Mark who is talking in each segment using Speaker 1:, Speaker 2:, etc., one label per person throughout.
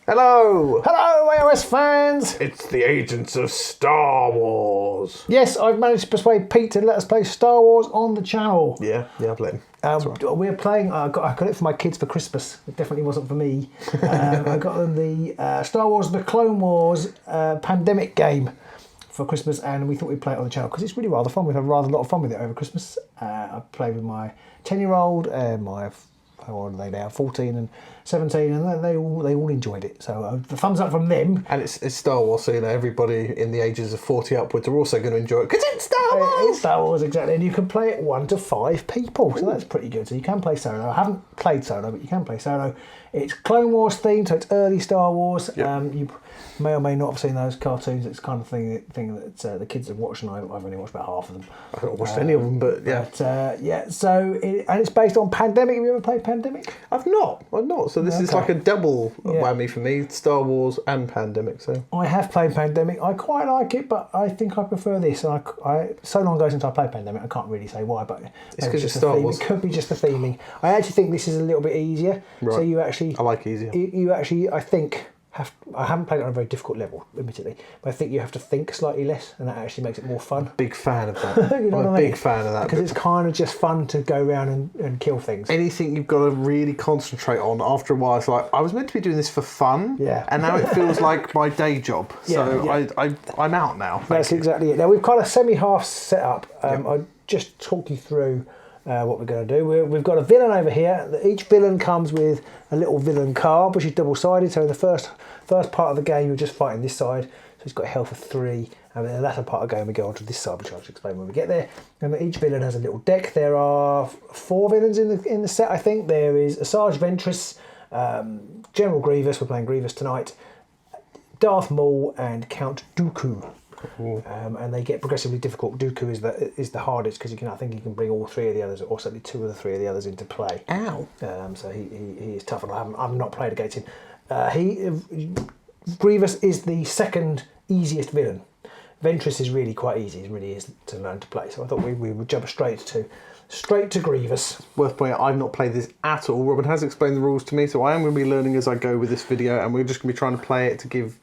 Speaker 1: Hello!
Speaker 2: Hello, AOS fans!
Speaker 1: It's the agents of Star Wars.
Speaker 2: Yes, I've managed to persuade Pete to let us play Star Wars on the channel.
Speaker 1: Yeah, I've let him.
Speaker 2: We're playing, I got it for my kids for Christmas. It definitely wasn't for me. I got them the Star Wars The Clone Wars pandemic game for Christmas, and we thought we'd play it on the channel because it's really rather fun. We've had rather a lot of fun with it over Christmas. I played with my 10-year-old and my, how old are they now, 14 and 17, and they all enjoyed it. So the thumbs up from them.
Speaker 1: And it's Star Wars, so everybody in the ages of 40 upwards are also going to enjoy it because it's Star Wars!
Speaker 2: It's Star Wars, exactly. And you can play it 1 to 5 people, so that's pretty good. So you can play solo. I haven't played solo, but you can play solo. It's Clone Wars themed, so it's early Star Wars.
Speaker 1: Yep.
Speaker 2: You may or may not have seen those cartoons. It's kind of thing that the kids have watched, and I've only watched about half of them.
Speaker 1: I haven't watched any of them, but yeah.
Speaker 2: And it's based on Pandemic. Have you ever played Pandemic?
Speaker 1: I've not. So this is like a double whammy for me, Star Wars and Pandemic. So
Speaker 2: I have played Pandemic. I quite like it, but I think I prefer this. And I so long ago since I played Pandemic, I can't really say why, but
Speaker 1: it's because it's Star Wars.
Speaker 2: It could be just the theming. I actually think this is a little bit easier.
Speaker 1: Right.
Speaker 2: So you actually,
Speaker 1: I like easier.
Speaker 2: You actually, I think, I haven't played it on a very difficult level, admittedly, but I think you have to think slightly less, and that actually makes it more fun.
Speaker 1: Big fan of that.
Speaker 2: You know
Speaker 1: I'm a
Speaker 2: what I mean?
Speaker 1: big fan of that.
Speaker 2: Because it's kind of just fun to go around and kill things.
Speaker 1: Anything you've got to really concentrate on after a while, it's like, I was meant to be doing this for fun, and now it feels like my day job. So I'm out now.
Speaker 2: That's exactly it. Now we've got a semi-half set up. I'll just talk you through what we're going to do. We've got a villain over here. Each villain comes with a little villain card, which is double-sided. So in the first part of the game, you're just fighting this side. So it's got a health of 3. And then the latter part of the game, we go on to this side, which I'll explain when we get there. And each villain has a little deck. There are 4 villains in the set, I think. There is Asajj Ventress, General Grievous. We're playing Grievous tonight. Darth Maul and Count Dooku. And they get progressively difficult. Dooku is the hardest because I think you can bring all 3 of the others, or certainly 2 of the 3 of the others, into play.
Speaker 1: Ow!
Speaker 2: So he is tough, and I've not played against him. Grievous is the second easiest villain. Ventress is really quite easy. It really is to learn to play. So I thought we would jump straight to Grievous.
Speaker 1: Worth pointing out, I've not played this at all. Robin has explained the rules to me, so I am going to be learning as I go with this video, and we're just going to be trying to play it to give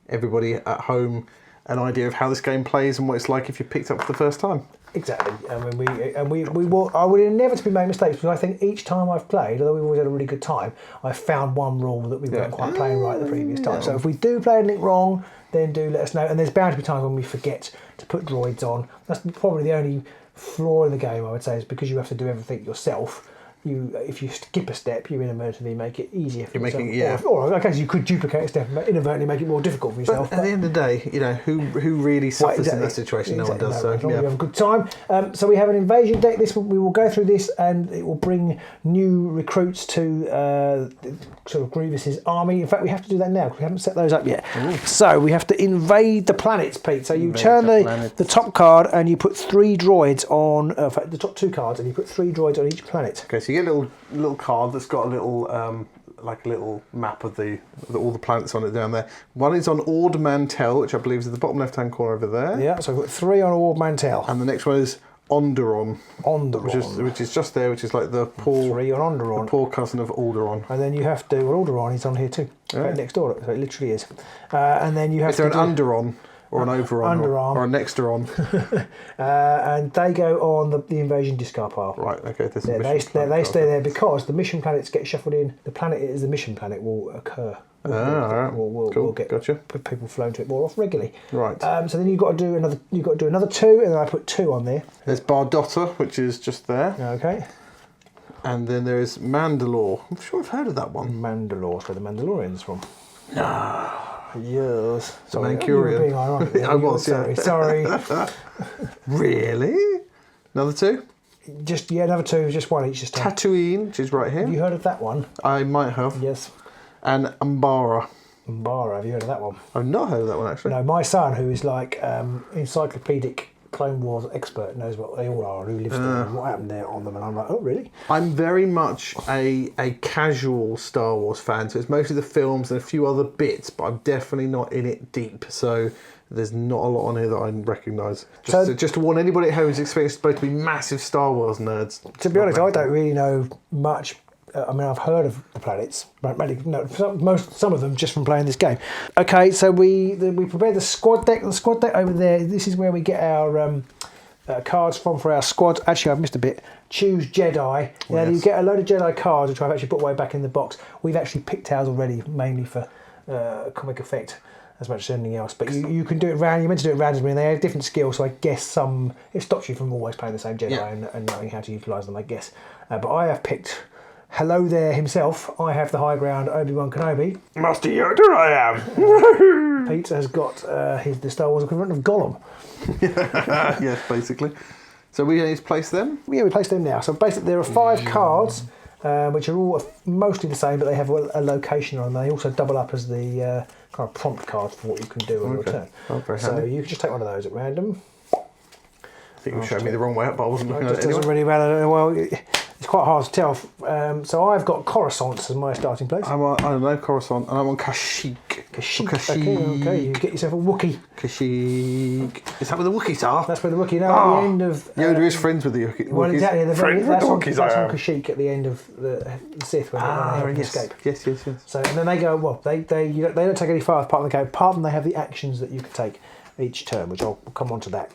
Speaker 1: everybody at home an idea of how this game plays and what it's like if you picked up for the first time.
Speaker 2: Exactly. I would inevitably make mistakes because I think each time I've played, although we've always had a really good time, I've found one rule that we weren't quite playing right the previous time. So if we do play anything wrong, then do let us know. And there's bound to be times when we forget to put droids on. That's probably the only flaw in the game, I would say, is because you have to do everything yourself. If you skip a step, you inadvertently make it easier for yourself. Or okay, so you could duplicate a step and inadvertently make it more difficult for yourself.
Speaker 1: But at the end of the day, who really suffers in that situation? No one does. So
Speaker 2: we have a good time. So we have an invasion deck. We will go through this, and it will bring new recruits to sort of Grievous's army. In fact, we have to do that now because we haven't set those up yet. Ooh. So we have to invade the planets, Pete. So you turn the top card and you put 3 droids on. In fact, the top 2 cards, and you put 3 droids on each planet.
Speaker 1: Okay, so you get a little card that's got a little like a little map of all the planets on it down there. One is on Ord Mantell, which I believe is at the bottom left-hand corner over there.
Speaker 2: Yeah, so I've got 3 on Ord Mantell.
Speaker 1: And the next one is Onderon. Which is just there, which is like the poor
Speaker 2: 3 on Onderon.
Speaker 1: The poor cousin of Alderaan.
Speaker 2: And then you have to Alderaan is on here too. Right next door, so it literally is. And then you have
Speaker 1: to. Is there an Underon? Or an overarm, or a nexteron.
Speaker 2: And they go on the invasion discard pile.
Speaker 1: Right, okay.
Speaker 2: They stay there because the mission planets get shuffled in. The planet is the mission planet will occur. We'll get people flown to it more off regularly.
Speaker 1: Right.
Speaker 2: So then you've got to do another 2, and then I put 2 on there.
Speaker 1: There's Bardotta, which is just there.
Speaker 2: Okay.
Speaker 1: And then there is Mandalore. I'm sure I've heard of that one.
Speaker 2: Mandalore, where the Mandalorian's from.
Speaker 1: No.
Speaker 2: Yes.
Speaker 1: Sorry, Mancurian.
Speaker 2: Being ironic.
Speaker 1: I was.
Speaker 2: Sorry.
Speaker 1: Really? Another 2?
Speaker 2: Another 2. Just 1 each. Just
Speaker 1: Tatooine, which is right here.
Speaker 2: Have you heard of that one?
Speaker 1: I might have.
Speaker 2: Yes.
Speaker 1: And Umbara.
Speaker 2: Have you heard of that one?
Speaker 1: I've not heard of that one actually.
Speaker 2: No, my son, who is like encyclopedic Clone Wars expert, knows what they all are, who lives there, and what happened there on them, and I'm like, oh really?
Speaker 1: I'm very much a casual Star Wars fan, so it's mostly the films and a few other bits, but I'm definitely not in it deep, so there's not a lot on here that I recognise. Just to warn anybody at home who's supposed to be massive Star Wars nerds.
Speaker 2: To be honest, I don't really know much I mean, I've heard of the planets, but no, some of them just from playing this game. Okay, so we prepared the squad deck. The squad deck over there. This is where we get our cards from for our squad. Actually, I've missed a bit. Choose Jedi. Now you get a load of Jedi cards, which I've actually put way back in the box. We've actually picked ours already, mainly for comic effect as much as anything else. But you can do it you're meant to do it randomly, and they have different skills. So I guess it stops you from always playing the same Jedi and knowing how to utilise them, I guess. But I have picked. Hello there himself. I have the high ground, Obi Wan Kenobi.
Speaker 1: Master Yoda, I am.
Speaker 2: Pete has got the Star Wars equivalent of Gollum.
Speaker 1: Yes, basically. So we need to place them?
Speaker 2: Yeah, we place them now. So basically there are 5 cards, which are all mostly the same, but they have a location on them. They also double up as the kind of prompt cards for what you can do on your turn.
Speaker 1: Oh, very
Speaker 2: so
Speaker 1: handy.
Speaker 2: you can just take one of those at random.
Speaker 1: I think you showed me the wrong way up, but I wasn't looking at it
Speaker 2: doesn't
Speaker 1: anyway.
Speaker 2: really matter. Well, it's quite hard to tell. So I've got Coruscant as my starting place.
Speaker 1: I'm on, I don't know, Coruscant, and I'm on Kashyyyk.
Speaker 2: Kashyyyk. Okay, you get yourself a Wookiee.
Speaker 1: Kashyyyk. Is that where the Wookiees are?
Speaker 2: That's where the Wookiee. Now at the end of
Speaker 1: Yoda is friends with the Wookiees.
Speaker 2: Well, exactly. That's on
Speaker 1: Wookiees.
Speaker 2: Kashyyyk at the end of the Sith when they have to escape.
Speaker 1: Yes.
Speaker 2: So and then they go. Well, they don't take any far part of the game. Apart from they have the actions that you can take each turn, which I'll come on to that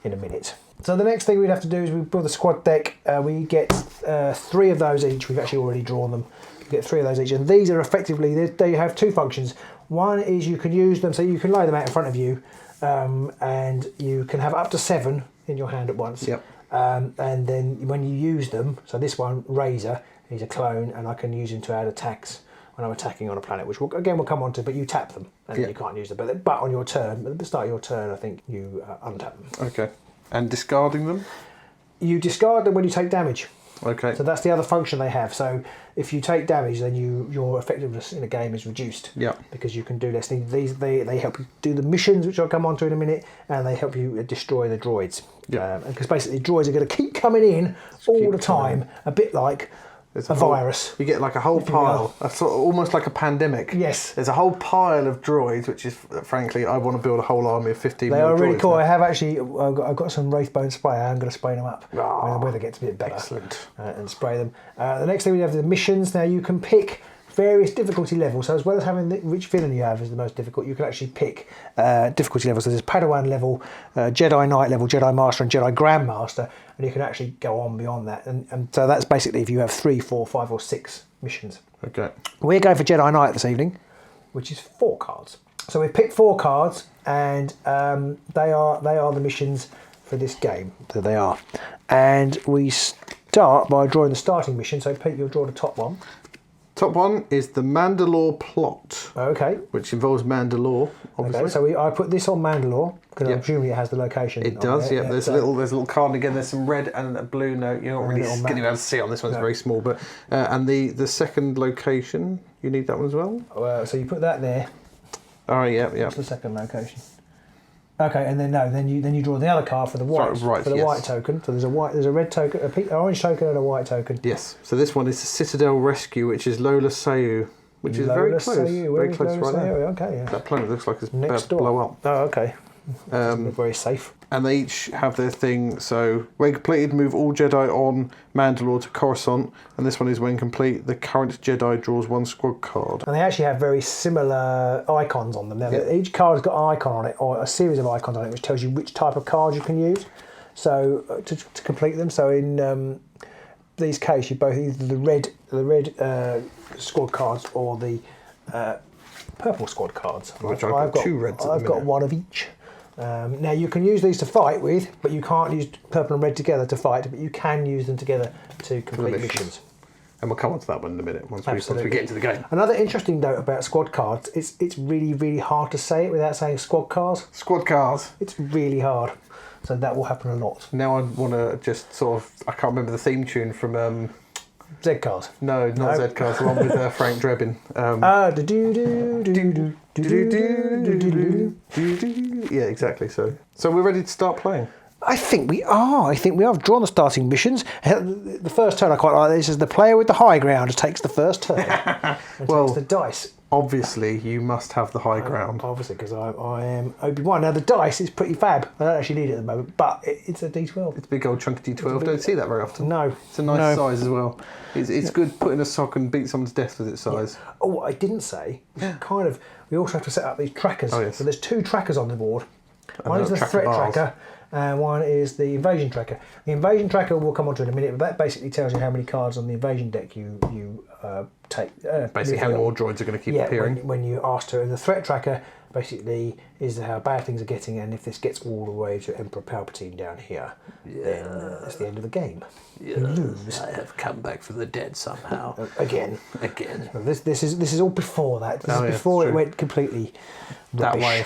Speaker 2: in a minute. So the next thing we'd have to do is we build the squad deck. We get 3 of those each. We've actually already drawn them. We get 3 of those each, and these are effectively they have 2 functions. One is you can use them, so you can lay them out in front of you, and you can have up to 7 in your hand at once.
Speaker 1: Yep.
Speaker 2: And then when you use them, so this one, Razor, he's a clone, and I can use him to add attacks when I'm attacking on a planet, which we'll come on to, but you tap them, and you can't use them. But on your turn, at the start of your turn, I think you untap them.
Speaker 1: Okay. And discarding them?
Speaker 2: You discard them when you take damage.
Speaker 1: Okay.
Speaker 2: So that's the other function they have. So if you take damage, then your effectiveness in a game is reduced.
Speaker 1: Yeah. Because
Speaker 2: you can do less. They help you do the missions, which I'll come on to in a minute, and they help you destroy the droids.
Speaker 1: Yeah.
Speaker 2: Because basically droids are going to keep coming in all the time, a bit like a virus.
Speaker 1: You get like a whole pile, almost like a pandemic.
Speaker 2: Yes.
Speaker 1: There's a whole pile of droids, which is, frankly, I want to build a whole army of 15
Speaker 2: They are really
Speaker 1: droids
Speaker 2: cool.
Speaker 1: now.
Speaker 2: I have actually, I've got some Wraithbone spray. I'm going to spray them up when the weather gets a bit better.
Speaker 1: Excellent.
Speaker 2: And spray them. The next thing we have the missions. Now you can pick various difficulty levels. So as well as having which villain you have is the most difficult, you can actually pick difficulty levels. So there's Padawan level, Jedi Knight level, Jedi Master, and Jedi Grandmaster, and you can actually go on beyond that. And so that's basically if you have 3, 4, 5, or 6 missions.
Speaker 1: Okay.
Speaker 2: We're going for Jedi Knight this evening, which is 4 cards. So we've picked 4 cards, and they are the missions for this game. There they are. And we start by drawing the starting mission. So Pete, you'll draw the top one.
Speaker 1: Top one is the Mandalore plot.
Speaker 2: Okay.
Speaker 1: Which involves Mandalore, obviously.
Speaker 2: Okay, so I put this on Mandalore because I'm assuming it has the location.
Speaker 1: It does, yeah. There's a little card, and again, there's some red and a blue note. You're not really going to be able to see it on this one, it's very small. But and the second location, you need that one as well?
Speaker 2: So you put that there.
Speaker 1: Oh, yeah.
Speaker 2: That's the second location. Okay, and then you draw the other card for the white white token. So there's a red token, an orange token, and a white token.
Speaker 1: Yes. So this one is the Citadel Rescue, which is Lola Sayu, which is very close. Very close right now.
Speaker 2: Okay, yeah.
Speaker 1: That planet looks like it's
Speaker 2: Next
Speaker 1: about to
Speaker 2: door.
Speaker 1: blow up.
Speaker 2: Oh, okay. Very safe.
Speaker 1: And they each have their thing. So when completed, move all Jedi on Mandalore to Coruscant. And this one is when complete, the current Jedi draws 1 squad card.
Speaker 2: And they actually have very similar icons on them. Now, each card's got an icon on it, or a series of icons on it, which tells you which type of card you can use. So to complete them. So in these cases, you both either the red squad cards or the purple squad cards.
Speaker 1: Which I've got 2 reds.
Speaker 2: I've got 1 of each. Now you can use these to fight with, but you can't use purple and red together to fight, but you can use them together to complete missions.
Speaker 1: And we'll come on to that one in a minute once we get into the game.
Speaker 2: Another interesting note about squad cards, it's really, really hard to say it without saying squad cars.
Speaker 1: Squad cars.
Speaker 2: It's really hard. So that will happen a lot.
Speaker 1: Now I want to just sort of, I can't remember the theme tune from...
Speaker 2: Z cars.
Speaker 1: No, not Z cars, the one with Frank Drebin. Yeah, exactly. So we're ready to start playing.
Speaker 2: I think we are. I've drawn the starting missions. The first turn I quite like this is the player with the high ground takes the first turn and takes the dice.
Speaker 1: obviously you must have the high ground.
Speaker 2: Obviously, because I am Obi Wan. Now the dice is pretty fab. I don't actually need it at the moment, but it's a D12.
Speaker 1: It's a big old chunky D12. Don't see that very often.
Speaker 2: No.
Speaker 1: It's a nice size as well. It's good putting a sock and beat someone to death with its size.
Speaker 2: Yeah. Oh, what I didn't say, kind of, we also have to set up these trackers.
Speaker 1: Oh, yes.
Speaker 2: So there's 2 trackers on the board.
Speaker 1: And
Speaker 2: One is the threat
Speaker 1: bars.
Speaker 2: tracker, and one is the invasion tracker. The invasion tracker we'll come on to in a minute, but that basically tells you how many cards on the invasion deck you take.
Speaker 1: Basically, how many more droids are going to keep appearing.
Speaker 2: When you ask to. And the threat tracker basically is how bad things are getting, and if this gets all the way to Emperor Palpatine down here, then it's the end of the game. You lose.
Speaker 3: I have come back from the dead somehow.
Speaker 2: Again.
Speaker 3: Again.
Speaker 2: This is all before that. This is
Speaker 1: yes,
Speaker 2: before it
Speaker 1: true.
Speaker 2: went completely
Speaker 1: That
Speaker 2: rubbish.
Speaker 1: way.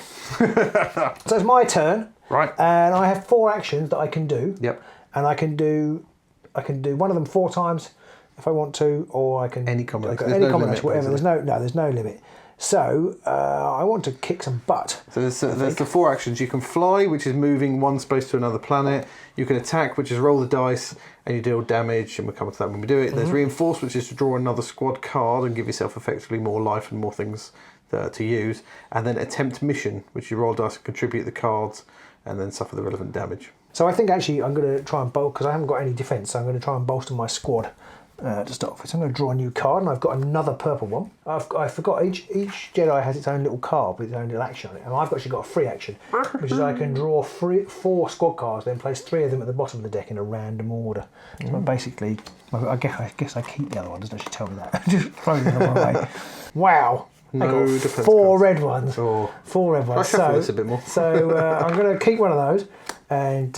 Speaker 2: So it's my turn.
Speaker 1: Right.
Speaker 2: And I have 4 actions that I can do.
Speaker 1: Yep.
Speaker 2: And I can do one of them 4 times if I want to, or I can
Speaker 1: Any combination.
Speaker 2: Any
Speaker 1: There's no
Speaker 2: combination,
Speaker 1: limit,
Speaker 2: whatever. There's no limit. So I want to kick some butt.
Speaker 1: So there's the 4 actions. You can fly, which is moving one space to another planet. You can attack, which is roll the dice and you deal damage, and we'll come on to that when we do it. There's reinforce, which is to draw another squad card and give yourself effectively more life and more things to use. And then attempt mission, which you roll dice and contribute the cards and then suffer the relevant damage.
Speaker 2: So I think actually I'm going to try and because I haven't got any defence, so I'm going to try and bolster my squad to start with. So I'm going to draw a new card, and I've got another purple one. I forgot each Jedi has its own little card with its own little action on it, and I've actually got a free action, which is I can draw 4 squad cards, then place 3 of them at the bottom of the deck in a random order. So basically, I guess I keep the other one. Doesn't actually tell me that. Just throw them away. Wow. I got
Speaker 1: defense
Speaker 2: 4
Speaker 1: cards.
Speaker 2: red ones.
Speaker 1: Oh.
Speaker 2: 4 red ones.
Speaker 1: I'll shuffle this a bit more.
Speaker 2: So I'm going to keep one of those and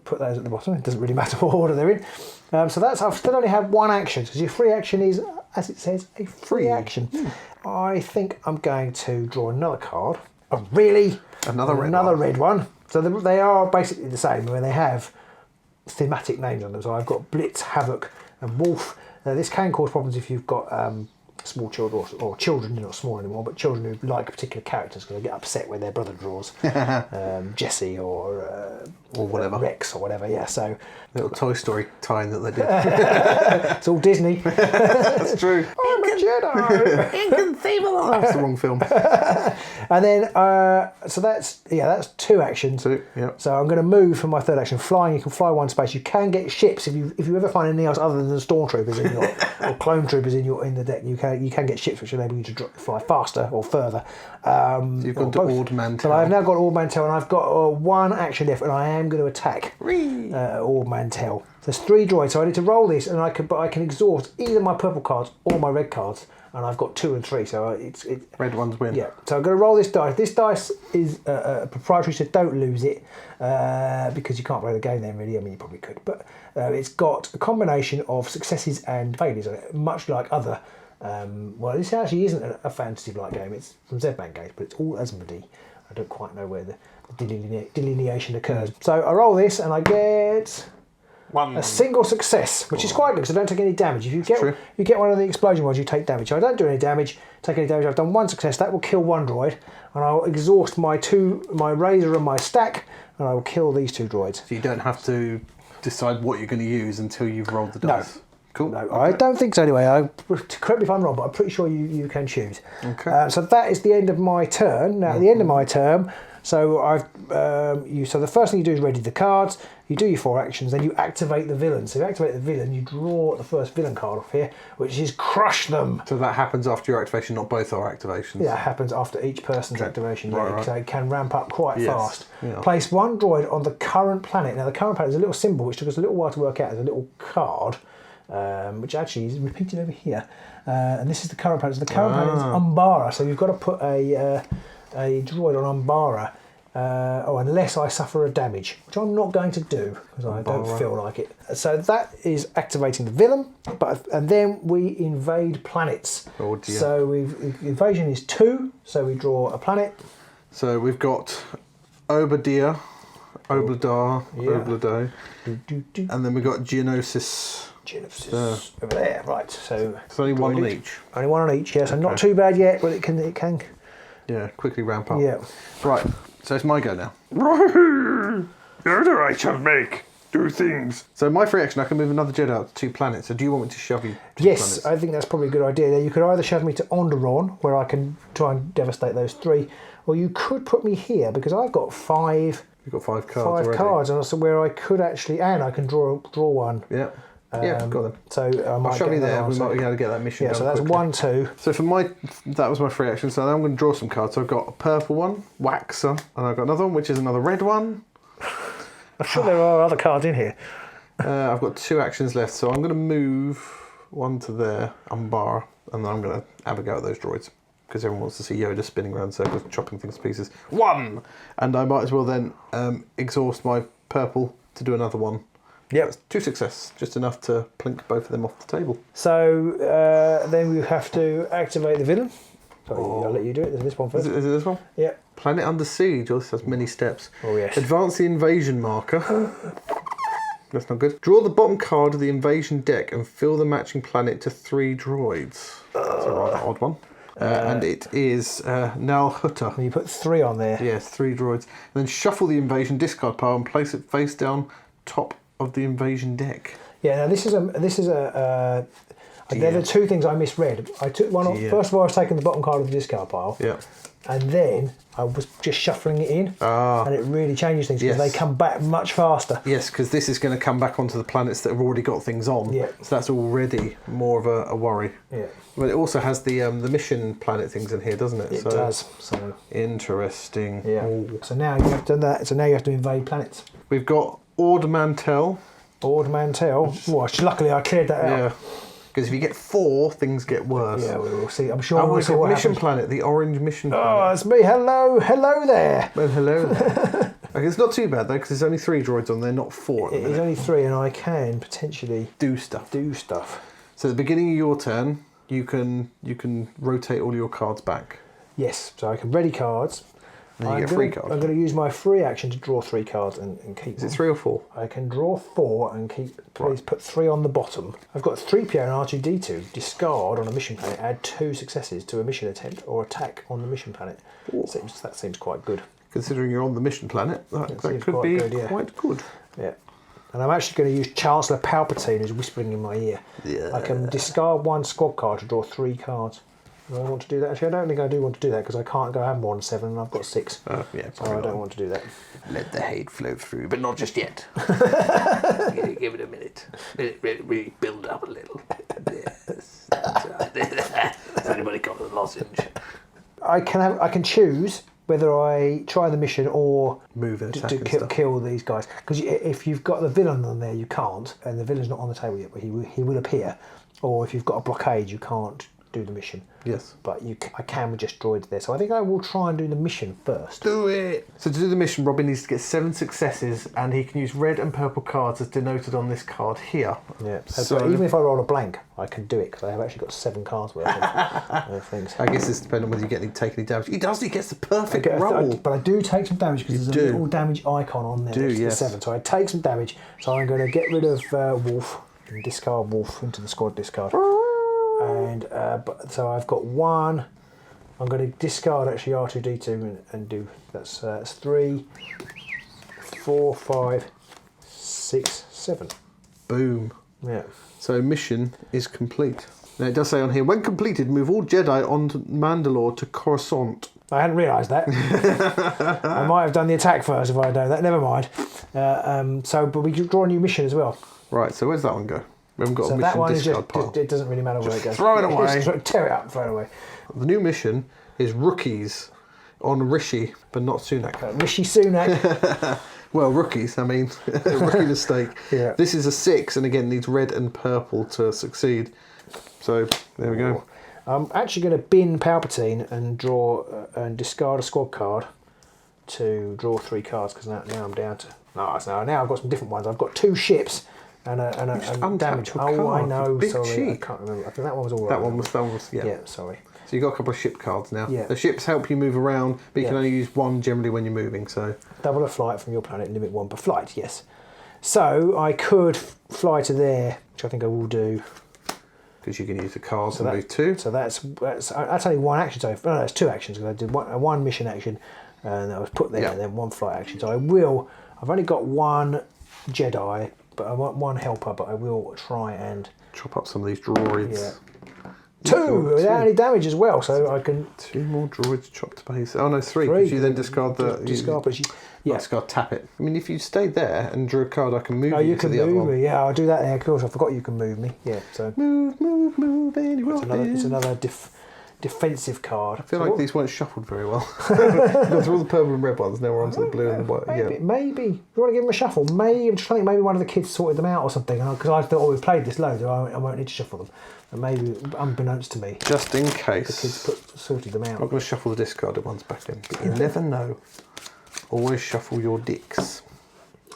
Speaker 2: put those at the bottom. It doesn't really matter what order they're in. So that's, I've still only have 1 action, because your free action is, as it says, a free action. I think I'm going to draw another card. Oh, really?
Speaker 1: Another
Speaker 2: red one. So they are basically the same, when they have thematic names on them. So I've got Blitz, Havoc and Wolf. Now this can cause problems if you've got small children, or children, you're not small anymore, but children who like particular characters, because they get upset when their brother draws Jesse or
Speaker 1: whatever.
Speaker 2: Rex or whatever. Yeah, so
Speaker 1: Little Toy Story tie-in that they did.
Speaker 2: it's all Disney.
Speaker 1: That's true.
Speaker 2: I'm a Jedi.
Speaker 3: Inconceivable.
Speaker 1: That's the wrong film.
Speaker 2: And then so that's 2 actions.
Speaker 1: 2, yep.
Speaker 2: So I'm going to move for my 3rd action. Flying, you can fly 1 space. You can get ships if you ever find anything else other than stormtroopers in your or clone troopers in the deck. You can get ships which enable you to fly faster or further.
Speaker 1: So you've gone to Ord Mantell.
Speaker 2: So I've now got Ord Mantell, and I've got 1 action left, and I am going to attack Ord Mantell. There's 3 droids, so I need to roll this, and I can exhaust either my purple cards or my red cards, and I've got 2 and 3, so it's
Speaker 1: Red ones win.
Speaker 2: yeah. So I'm going to roll this dice. This dice is proprietary, so don't lose it because you can't play the game then, really. I mean, you probably could, but it's got a combination of successes and failures on it, much like other. Well, this actually isn't a fantasy-like game. It's from Z-Man Games, but it's all Asmodee. I don't quite know where the delineation occurs. So I roll this, and I get a single success, which is quite good, because I don't take any damage. If you get one of the explosion ones, you take damage. So I don't do any damage, take any damage. I've done 1 success. That will kill 1 droid, and I'll exhaust my razor and my stack, and I will kill these 2 droids.
Speaker 1: So you don't have to decide what you're going to use until you've rolled the dice. Cool.
Speaker 2: No, okay. I don't think so anyway. Correct me if I'm wrong, but I'm pretty sure you can choose.
Speaker 1: Okay.
Speaker 2: So that is the end of my turn. Now, at the end of my turn, so so the first thing you do is ready the cards. You do your 4 actions, then you activate the villain. So you activate the villain, you draw the first villain card off here, which is Crush Them.
Speaker 1: So that happens after your activation, not both our activations.
Speaker 2: Yeah, it happens after each person's activation.
Speaker 1: Right.
Speaker 2: So it can ramp up quite fast.
Speaker 1: Yeah.
Speaker 2: Place 1 droid on the current planet. Now, the current planet is a little symbol, which took us a little while to work out. There's a little card. Which actually is repeated over here, and this is the current planet. So the current planet is Umbara, so you've got to put a droid on Umbara, unless I suffer a damage, which I'm not going to do because I don't feel like it. So that is activating the villain, and then we invade planets.
Speaker 1: Oh dear.
Speaker 2: So invasion is 2, so we draw a planet.
Speaker 1: So we've got Obadiah, Obladar, Oblado, and then we've got Geonosis.
Speaker 2: Over there, right? So
Speaker 1: it's only 1 on each.
Speaker 2: Only 1 on each, yeah. So not too bad yet, but it can.
Speaker 1: Yeah, quickly ramp up.
Speaker 2: Yeah.
Speaker 1: Right. So it's my go now.
Speaker 3: You're the right to make
Speaker 1: do things. So my free action, I can move another Jedi out to 2 planets. So do you want me to shove you to
Speaker 2: Yes,
Speaker 1: planets?
Speaker 2: I think that's probably a good idea. Now, you could either shove me to Onderon, where I can try and devastate those 3, or you could put me here because I've got 5.
Speaker 1: You've got 5 cards
Speaker 2: 5
Speaker 1: already.
Speaker 2: cards, and so where I could actually, and I can draw one.
Speaker 1: Yeah. Yeah, got them.
Speaker 2: So I might
Speaker 1: I'll shove
Speaker 2: get
Speaker 1: you there.
Speaker 2: another
Speaker 1: We
Speaker 2: one.
Speaker 1: might be able to get that mission
Speaker 2: Yeah,
Speaker 1: done
Speaker 2: so that's
Speaker 1: quickly.
Speaker 2: 1, 2.
Speaker 1: So that was my free action. So now I'm going to draw some cards. So I've got a purple one, Waxer, and I've got another one, which is another red one.
Speaker 2: I'm sure there are other cards in here.
Speaker 1: I've got 2 actions left. So I'm going to move one to there, Umbar, and then I'm going to have a go at those droids. Because everyone wants to see Yoda spinning around circles, chopping things to pieces. 1! And I might as well then exhaust my purple to do another one.
Speaker 2: Yep.
Speaker 1: That's 2 success, just enough to plink both of them off the table.
Speaker 2: So then we have to activate the villain. Sorry, I'll let you do it. There's this one first.
Speaker 1: Is it this one?
Speaker 2: Yep.
Speaker 1: Planet under siege. Oh, this has many steps.
Speaker 2: Oh, yes.
Speaker 1: Advance the invasion marker. That's not good. Draw the bottom card of the invasion deck and fill the matching planet to 3 droids. That's a rather odd one. And it is Nal Hutta.
Speaker 2: You put 3 on there.
Speaker 1: Yes, 3 droids. And then shuffle the invasion discard pile and place it face down top of the invasion deck.
Speaker 2: Yeah. Now this is a. They're the 2 things I misread. I took one off.
Speaker 1: Yeah.
Speaker 2: First of all, I was taking the bottom card of the discard pile.
Speaker 1: Yeah.
Speaker 2: And then I was just shuffling it in, and it really changes things because
Speaker 1: Yes.
Speaker 2: they come back much faster.
Speaker 1: Yes, because this is going to come back onto the planets that have already got things on.
Speaker 2: Yeah.
Speaker 1: So that's already more of a worry.
Speaker 2: Yeah,
Speaker 1: But it also has the mission planet things in here, doesn't it?
Speaker 2: it does. So
Speaker 1: Interesting.
Speaker 2: yeah.
Speaker 1: Ooh.
Speaker 2: So now you have done that. So now you have to invade planets.
Speaker 1: We've got Ord Mantell.
Speaker 2: Ord Mantell. Well, luckily I cleared that out.
Speaker 1: Yeah. Because if you get 4, things get worse.
Speaker 2: Yeah, we will see. I'm sure
Speaker 1: Oh,
Speaker 2: we'll
Speaker 1: we've
Speaker 2: see
Speaker 1: got
Speaker 2: what
Speaker 1: mission
Speaker 2: happens.
Speaker 1: planet, the orange mission
Speaker 2: Oh,
Speaker 1: planet.
Speaker 2: it's me. Hello, hello there.
Speaker 1: Well, hello there. Okay, it's not too bad though, because there's only 3 droids on there, not 4 at the
Speaker 2: It is
Speaker 1: minute.
Speaker 2: only 3, and I can potentially
Speaker 1: Do stuff.
Speaker 2: do stuff.
Speaker 1: So at the beginning of your turn, you can rotate all your cards back.
Speaker 2: Yes, so I can ready cards.
Speaker 1: And you
Speaker 2: I'm
Speaker 1: get
Speaker 2: gonna-
Speaker 1: 3 cards.
Speaker 2: I'm going to use my free action to draw 3 cards and keep
Speaker 1: Is
Speaker 2: them.
Speaker 1: it 3 or 4?
Speaker 2: I can draw 4 and keep. Please put 3 on the bottom. I've got 3PO and R2D2. Discard on a mission planet. Add 2 successes to a mission attempt or attack on the mission planet. That seems quite good.
Speaker 1: Considering you're on the mission planet, that
Speaker 2: seems
Speaker 1: could
Speaker 2: quite
Speaker 1: be
Speaker 2: good, yeah.
Speaker 1: quite good.
Speaker 2: Yeah. And I'm actually going to use Chancellor Palpatine, who's whispering in my ear.
Speaker 1: Yeah.
Speaker 2: I can discard 1 squad card to draw 3 cards. Do I want to do that? Actually, I don't think I do want to do that because I can't go have more than 7 and I've got 6.
Speaker 1: Yeah,
Speaker 2: So
Speaker 1: probably
Speaker 2: I don't
Speaker 1: not.
Speaker 2: want to do that.
Speaker 3: Let the hate flow through, but not just yet. Give it a minute. Let it really build up a little. Yes. Has anybody got a lozenge?
Speaker 2: I can choose whether I try the mission or
Speaker 1: Move and attack
Speaker 2: to
Speaker 1: and
Speaker 2: kill,
Speaker 1: stuff.
Speaker 2: kill these guys. Because if you've got the villain on there, you can't, and the villain's not on the table yet, but he will appear. Or if you've got a blockade, you can't do the mission.
Speaker 1: Yes.
Speaker 2: But I can with just droids there. So I think I will try and do the mission first.
Speaker 1: Do it! So to do the mission, Robin needs to get 7 successes, and he can use red and purple cards as denoted on this card here.
Speaker 2: Yeah.
Speaker 1: So-
Speaker 2: But even if I roll a blank, I can do it because I have actually got 7 cards worth of things.
Speaker 1: I guess it's depending on whether you take any damage. He does, he gets the perfect
Speaker 2: Okay,
Speaker 1: roll.
Speaker 2: but I do take some damage because there's a
Speaker 1: do.
Speaker 2: little damage icon on there.
Speaker 1: Do,
Speaker 2: next to the
Speaker 1: yes.
Speaker 2: 7. So I take some damage. So I'm going to get rid of Wolf and discard Wolf into the squad discard. And so I've got 1. I'm going to discard actually R2D2 and do that's 3, 4, 5, 6, 7.
Speaker 1: Boom.
Speaker 2: Yeah.
Speaker 1: So mission is complete. Now it does say on here, when completed, move all Jedi on to Mandalore to Coruscant.
Speaker 2: I hadn't realised that. I might have done the attack first if I had done that. Never mind. But we can draw a new mission as well.
Speaker 1: Right, so where's that one go? We haven't got
Speaker 2: So
Speaker 1: a
Speaker 2: that
Speaker 1: mission
Speaker 2: one is
Speaker 1: discard
Speaker 2: just,
Speaker 1: pile.
Speaker 2: it doesn't really matter where it goes.
Speaker 1: throw it away.
Speaker 2: Just tear it up and throw it away.
Speaker 1: The new mission is Rookies on Rishi, but not Sunak.
Speaker 2: Rishi Sunak.
Speaker 1: Well, rookies, I mean, rookie mistake.
Speaker 2: Yeah.
Speaker 1: This is a 6, and again, needs red and purple to succeed. So, there we go.
Speaker 2: I'm actually going to bin Palpatine and draw and discard a squad card to draw 3 cards because now I'm down to... No, now I've got some different ones. I've got 2 ships and
Speaker 1: untapped
Speaker 2: damage.
Speaker 1: your
Speaker 2: Oh, I
Speaker 1: card,
Speaker 2: know.
Speaker 1: you big
Speaker 2: Sorry, I
Speaker 1: cheat.
Speaker 2: can't remember. I think that one was all right.
Speaker 1: That one was, yeah.
Speaker 2: Yeah, sorry.
Speaker 1: So, you've got a couple of ship cards now.
Speaker 2: Yeah.
Speaker 1: The ships help you move around, but you can
Speaker 2: Yeah.
Speaker 1: only use 1 generally when you're moving, so...
Speaker 2: Double a flight from your planet, limit 1 per flight, yes. So I could fly to there, which I think I will do.
Speaker 1: Because you can use the cards
Speaker 2: So
Speaker 1: and move 2.
Speaker 2: So that's only 1 action. So no, it's 2 actions because I did one mission action and that was put there
Speaker 1: Yeah.
Speaker 2: and then 1 flight action. So I've only got 1 Jedi, but I want one helper, but I will try and...
Speaker 1: Chop up some of these droids.
Speaker 2: Yeah. Two without any damage as well, so I can...
Speaker 1: 2 more droids chopped to base. Oh no, 3, because you then discard the...
Speaker 2: Discard, but
Speaker 1: yeah. Discard, tap it. I mean, if you stayed there and drew a card, I can move you to the other one.
Speaker 2: Oh, you can move me, yeah, I'll do that there, of course, I forgot you can move me, yeah, so...
Speaker 1: Move, anywhere.
Speaker 2: It's another defensive card.
Speaker 1: I feel like these weren't shuffled very well. Gone through all the purple and red ones, now we're on to the blue and the white.
Speaker 2: Maybe. You want to give them a shuffle? Maybe. I'm just trying to think maybe one of the kids sorted them out or something, because I thought, we've played this loads, I won't need to shuffle them. And maybe, unbeknownst to me,
Speaker 1: just in case,
Speaker 2: the kids sorted them out.
Speaker 1: I'm not going to shuffle the discarded ones back in, but you never know. Always shuffle your dicks.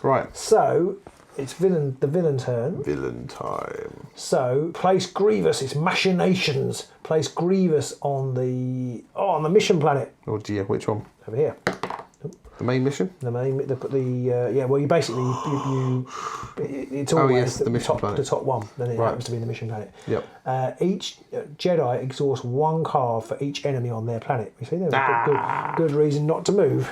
Speaker 1: Right.
Speaker 2: So, it's the villain turn.
Speaker 1: Villain time.
Speaker 2: So, place Grievous, it's Machinations. Place Grievous on the mission planet.
Speaker 1: Oh dear, which one?
Speaker 2: Over here.
Speaker 1: The main mission?
Speaker 2: The main, well, you basically, it's always
Speaker 1: the mission planet.
Speaker 2: The top one, then it happens to be the mission planet.
Speaker 1: Yep.
Speaker 2: Each Jedi exhausts 1 card for each enemy on their planet. You see, there's a good reason not to move.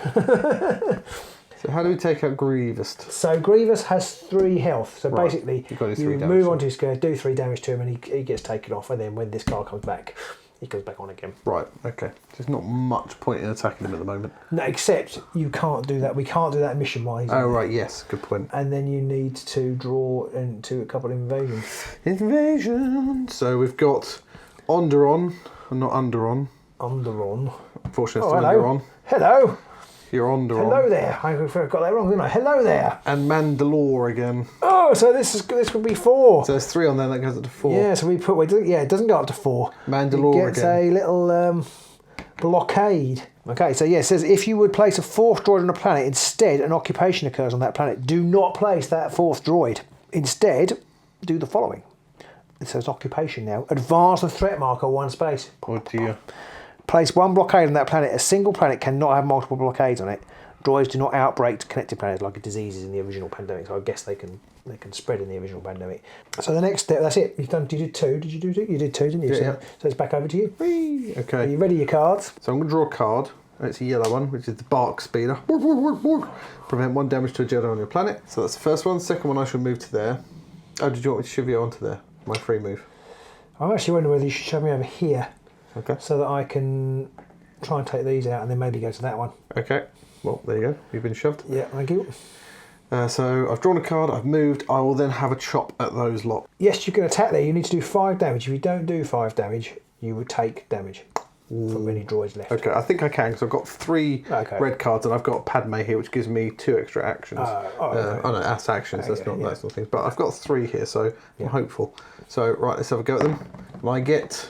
Speaker 1: So how do we take out Grievous?
Speaker 2: So Grievous has 3 health. So basically, you move onto his square, do 3 damage to him, and he gets taken off. And then when this card comes back, he goes back on again.
Speaker 1: Right. Okay. There's not much point in attacking him at the moment.
Speaker 2: No, except you can't do that. We can't do that mission-wise.
Speaker 1: Oh right. Yes. Good point.
Speaker 2: And then you need to draw into a couple of invasions.
Speaker 1: Invasion. So we've got Onderon, not Underon.
Speaker 2: Underon.
Speaker 1: Unfortunately, it's Underon.
Speaker 2: Hello.
Speaker 1: You're Onderon.
Speaker 2: Hello there. I got that wrong, didn't I? Hello there.
Speaker 1: And Mandalore again.
Speaker 2: Oh, so this would be 4.
Speaker 1: So there's 3 on there. That goes up to 4.
Speaker 2: Yeah. So we put. It doesn't go up to 4.
Speaker 1: Mandalore
Speaker 2: it gets a little blockade. Okay. So yeah, it says if you would place a 4th droid on a planet, instead an occupation occurs on that planet. Do not place that 4th droid. Instead, do the following. It says occupation now. Advance the threat marker 1 space.
Speaker 1: Oh dear.
Speaker 2: Place 1 blockade on that planet. A single planet cannot have multiple blockades on it. Droids do not outbreak to connected planets like diseases in the original pandemic. So I guess they can spread in the original pandemic. So the next step, that's it. You did 2. Did you do 2? You did 2, didn't you?
Speaker 1: Yeah.
Speaker 2: So it's back over to you.
Speaker 1: Whee! Okay.
Speaker 2: Are you ready, your cards?
Speaker 1: So I'm going to draw a card. It's a yellow one, which is the Bark Speeder. Prevent 1 damage to a Jedi on your planet. So that's the first one. Second one I shall move to there. Oh, did you want me to shove you onto there? My free move.
Speaker 2: I'm actually wondering whether you should shove me over here.
Speaker 1: Okay.
Speaker 2: So that I can try and take these out and then maybe go to that one.
Speaker 1: Okay. Well, there you go. You've been shoved.
Speaker 2: Yeah, thank you.
Speaker 1: So I've drawn a card, I've moved, I will then have a chop at those lot.
Speaker 2: Yes, you can attack there. You need to do 5 damage. If you don't do 5 damage, you would take damage from any droids left.
Speaker 1: Okay, I think I can because I've got 3 red cards and I've got Padme here, which gives me 2 extra actions. Oh no, that's actions. That's not those sort of things. But I've got 3 here, so I'm hopeful. So right, let's have a go at them. And I get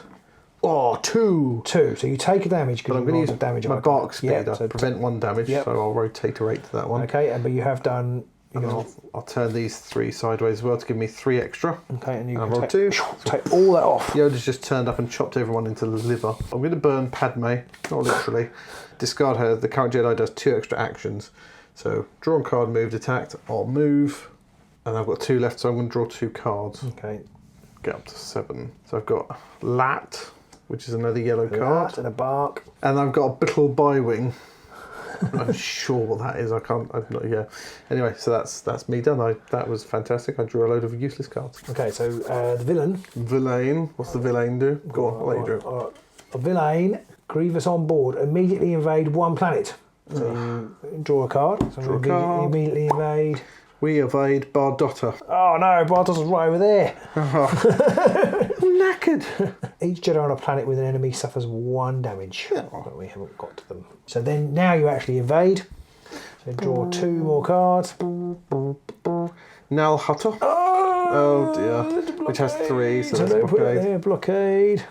Speaker 1: 2. So you take a damage because I'm going to use
Speaker 2: damage
Speaker 1: my Bark Speeder, so prevent 1 damage. So I'll rotate a 8 to that one.
Speaker 2: Okay, but you have done.
Speaker 1: I'll turn these 3 sideways as well to give me 3 extra.
Speaker 2: Okay, and you
Speaker 1: can
Speaker 2: roll
Speaker 1: take
Speaker 2: 2. Take all that off.
Speaker 1: Yoda's just turned up and chopped everyone into the liver. I'm going to burn Padme, not literally. Discard her. The current Jedi does 2 extra actions. So drawn card, moved, attacked. I'll move, and I've got 2 left, so I'm going to draw 2 cards.
Speaker 2: Okay.
Speaker 1: Get up to 7. So I've got Lat, which is another yellow card,
Speaker 2: and a Bark,
Speaker 1: and I've got a Bittle Bywing. I'm not sure what that is. Anyway, so that's me done. That was fantastic. I drew a load of useless cards.
Speaker 2: Okay, so the villain.
Speaker 1: Villain. What's the villain do? Go on. I'll let you draw.
Speaker 2: A villain. Grievous on board. Immediately invade 1 planet. So you draw a card. So
Speaker 1: draw a card.
Speaker 2: Immediately invade.
Speaker 1: We evade Bardotta.
Speaker 2: Oh no, Bardotta's right over there.
Speaker 1: I'm knackered.
Speaker 2: Each Jedi on a planet with an enemy suffers 1 damage. But we haven't got to them. So then now you actually invade. So draw 2 more cards.
Speaker 1: Nal Hutter. Oh dear. Which has 3, so that's
Speaker 2: put
Speaker 1: blockade.
Speaker 2: It there, blockade.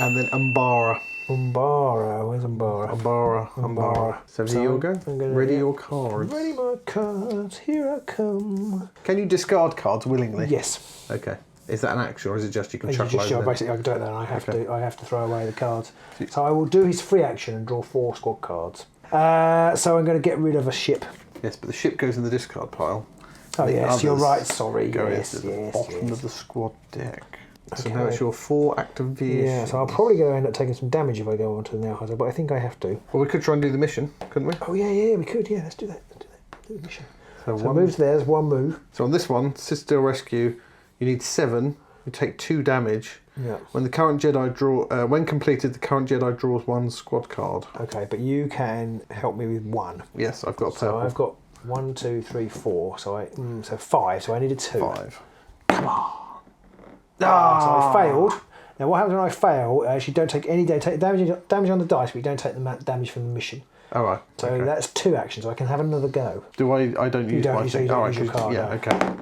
Speaker 1: And then Umbara.
Speaker 2: Where's Umbara?
Speaker 1: Umbara. So here you go. Ready your cards.
Speaker 2: Ready my cards. Here I come.
Speaker 1: Can you discard cards willingly?
Speaker 2: Yes.
Speaker 1: Okay. Is that an action, or is it just you can chuck over?
Speaker 2: Basically, I don't know. I have to throw away the cards. So I will do his free action and draw 4 squad cards. So I'm going to get rid of a ship.
Speaker 1: Yes, but the ship goes in the discard pile.
Speaker 2: Oh yes, you're right. Sorry.
Speaker 1: Go into the bottom of the squad deck. So now it's your 4 activation.
Speaker 2: Yeah, so I'll probably go end up taking some damage if I go on to the now hazard, but I think I have to.
Speaker 1: Well, we could try and do the mission, couldn't we?
Speaker 2: Oh yeah, we could. Yeah, let's do that. Do the mission. So move to there, there's one move.
Speaker 1: So on this one, sit still rescue, you need 7. You take 2 damage.
Speaker 2: Yeah.
Speaker 1: When the current Jedi when completed, the current Jedi draws 1 squad card.
Speaker 2: Okay, but you can help me with 1.
Speaker 1: Yes, I've got a purple.
Speaker 2: So I've got 1, 2, 3, 4. So so 5. So I needed 2.
Speaker 1: 5.
Speaker 2: Come on. So I failed. Now what happens when I fail? You don't take any take damage on the dice, but you don't take the damage from the mission.
Speaker 1: All right.
Speaker 2: So
Speaker 1: okay.
Speaker 2: that's 2 actions. So I can have another go.
Speaker 1: Do I don't use my thing.
Speaker 2: All right, use your card.
Speaker 1: Yeah.
Speaker 2: No.
Speaker 1: Okay.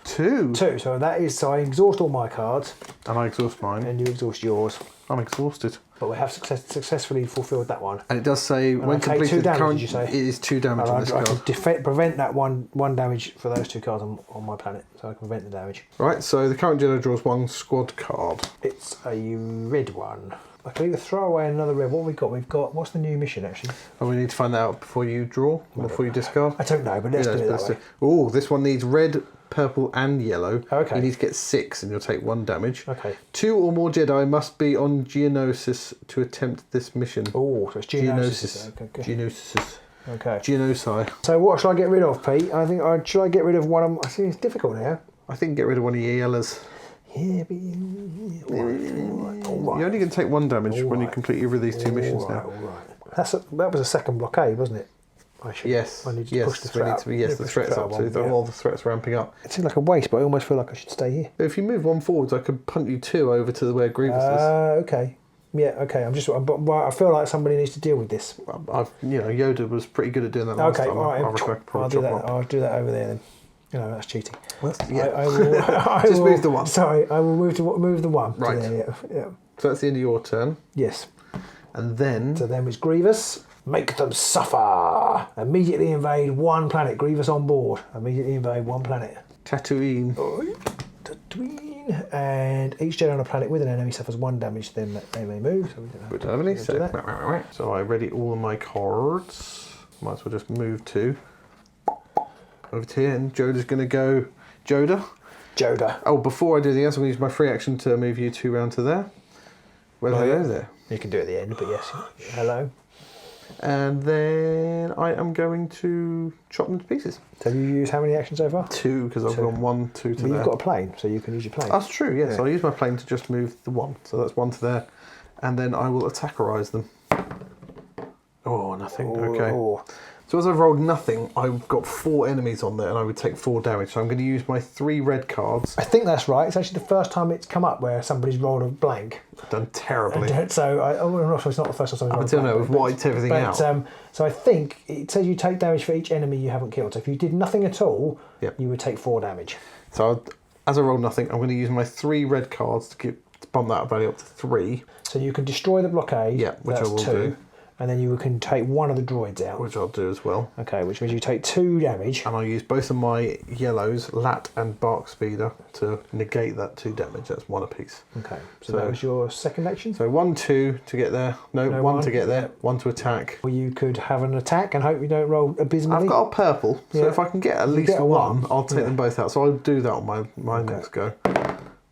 Speaker 1: 2.
Speaker 2: 2. So that is. So I exhaust all my cards,
Speaker 1: And I exhaust mine.
Speaker 2: and you exhaust yours.
Speaker 1: I'm exhausted.
Speaker 2: But we have successfully fulfilled that one.
Speaker 1: And it does say when
Speaker 2: I take 2
Speaker 1: completed, the
Speaker 2: damage,
Speaker 1: current
Speaker 2: did you say?
Speaker 1: it is 2 damage on this
Speaker 2: I
Speaker 1: card.
Speaker 2: can prevent that one damage for those 2 cards on my planet. So I can prevent the damage.
Speaker 1: Right. So the current Jedi draws 1 squad card.
Speaker 2: It's a red one. I can either throw away another red. What have we got? We've got. What's the new mission actually?
Speaker 1: And we need to find that out before you draw, before you discard.
Speaker 2: I don't know, but let's do it that way.
Speaker 1: Oh, this one needs red, purple, and yellow.
Speaker 2: Okay.
Speaker 1: You need to get 6, and you'll take 1 damage.
Speaker 2: Okay.
Speaker 1: 2 or more Jedi must be on Geonosis to attempt this mission.
Speaker 2: Oh, so it's Geonosis. Okay.
Speaker 1: Geonosis.
Speaker 2: Okay.
Speaker 1: Genoci.
Speaker 2: So what should I get rid of, Pete? I think should I get rid of one of. I think it's difficult now.
Speaker 1: I think get rid of one of your yellows.
Speaker 2: Yeah, but all right.
Speaker 1: You're only going to take 1 damage when you complete either of these 2 missions now.
Speaker 2: All right. That was a second blockade, wasn't it?
Speaker 1: Yes.
Speaker 2: I need to push the threat up.
Speaker 1: The threat's up too. All the threats ramping up.
Speaker 2: It seems like a waste, but I almost feel like I should stay here.
Speaker 1: If you move 1 forwards, I could punt you 2 over to where Grievous is.
Speaker 2: Okay. Yeah, okay. But I feel like somebody needs to deal with this.
Speaker 1: Yoda was pretty good at doing that last time.
Speaker 2: All right. I'll do that. I'll do that over there then. That's cheating. I will,
Speaker 1: Just move the 1.
Speaker 2: Sorry, I will move the 1.
Speaker 1: Right.
Speaker 2: There, yeah.
Speaker 1: So that's the end of your turn.
Speaker 2: Yes.
Speaker 1: And then...
Speaker 2: So then was Grievous. Make them suffer. Immediately invade 1 planet. Grievous on board. Immediately invade 1 planet.
Speaker 1: Tatooine.
Speaker 2: Tatooine. And each Jedi on a planet with an enemy suffers 1 damage, then they may move. So we don't have
Speaker 1: So, so I ready all of my cards. Might as well just move 2. Over to here, and Joda's going to go... Yoda. Oh, before I do anything else, I'm going to use my free action to move you 2 round to there. Where do I go there?
Speaker 2: You can do it at the end, but yes. Hello.
Speaker 1: And then I am going to chop them to pieces.
Speaker 2: So you use how many actions so far?
Speaker 1: 2, because I've gone 1, 2 to
Speaker 2: but
Speaker 1: there.
Speaker 2: You've got a plane, so you can use your plane.
Speaker 1: That's true, yes.
Speaker 2: Yeah.
Speaker 1: I'll use my plane to just move the 1. So that's 1 to there. And then I will attackerize them. Oh, nothing. Okay.
Speaker 2: Oh.
Speaker 1: So as I've rolled nothing, I've got 4 enemies on there and I would take 4 damage. So I'm going to use my 3 red cards.
Speaker 2: I think that's right. It's actually the first time it's come up where somebody's rolled a blank.
Speaker 1: Done terribly.
Speaker 2: So I'm not sure it's not the first time somebody's rolled a blank.
Speaker 1: We've wiped everything out.
Speaker 2: So I think it says you take damage for each enemy you haven't killed. So if you did nothing at all, you would take 4 damage.
Speaker 1: So as I rolled nothing, I'm going to use my 3 red cards to bump that value up to 3.
Speaker 2: So you can destroy the blockade.
Speaker 1: Yeah, which I will
Speaker 2: 2.
Speaker 1: do.
Speaker 2: And then you can take 1 of the droids out.
Speaker 1: Which I'll do as well.
Speaker 2: Okay, which means you take 2 damage.
Speaker 1: And I'll use both of my yellows, Lat and Bark Speeder, to negate that 2 damage. That's 1 apiece.
Speaker 2: Okay, so that was your second action?
Speaker 1: So 1, 2 to get there. No, 1 to get there. 1 to attack.
Speaker 2: Or you could have an attack and hope you don't roll abysmally.
Speaker 1: I've got a purple, so if I can get at least 1, I'll take them both out. So I'll do that on my next go.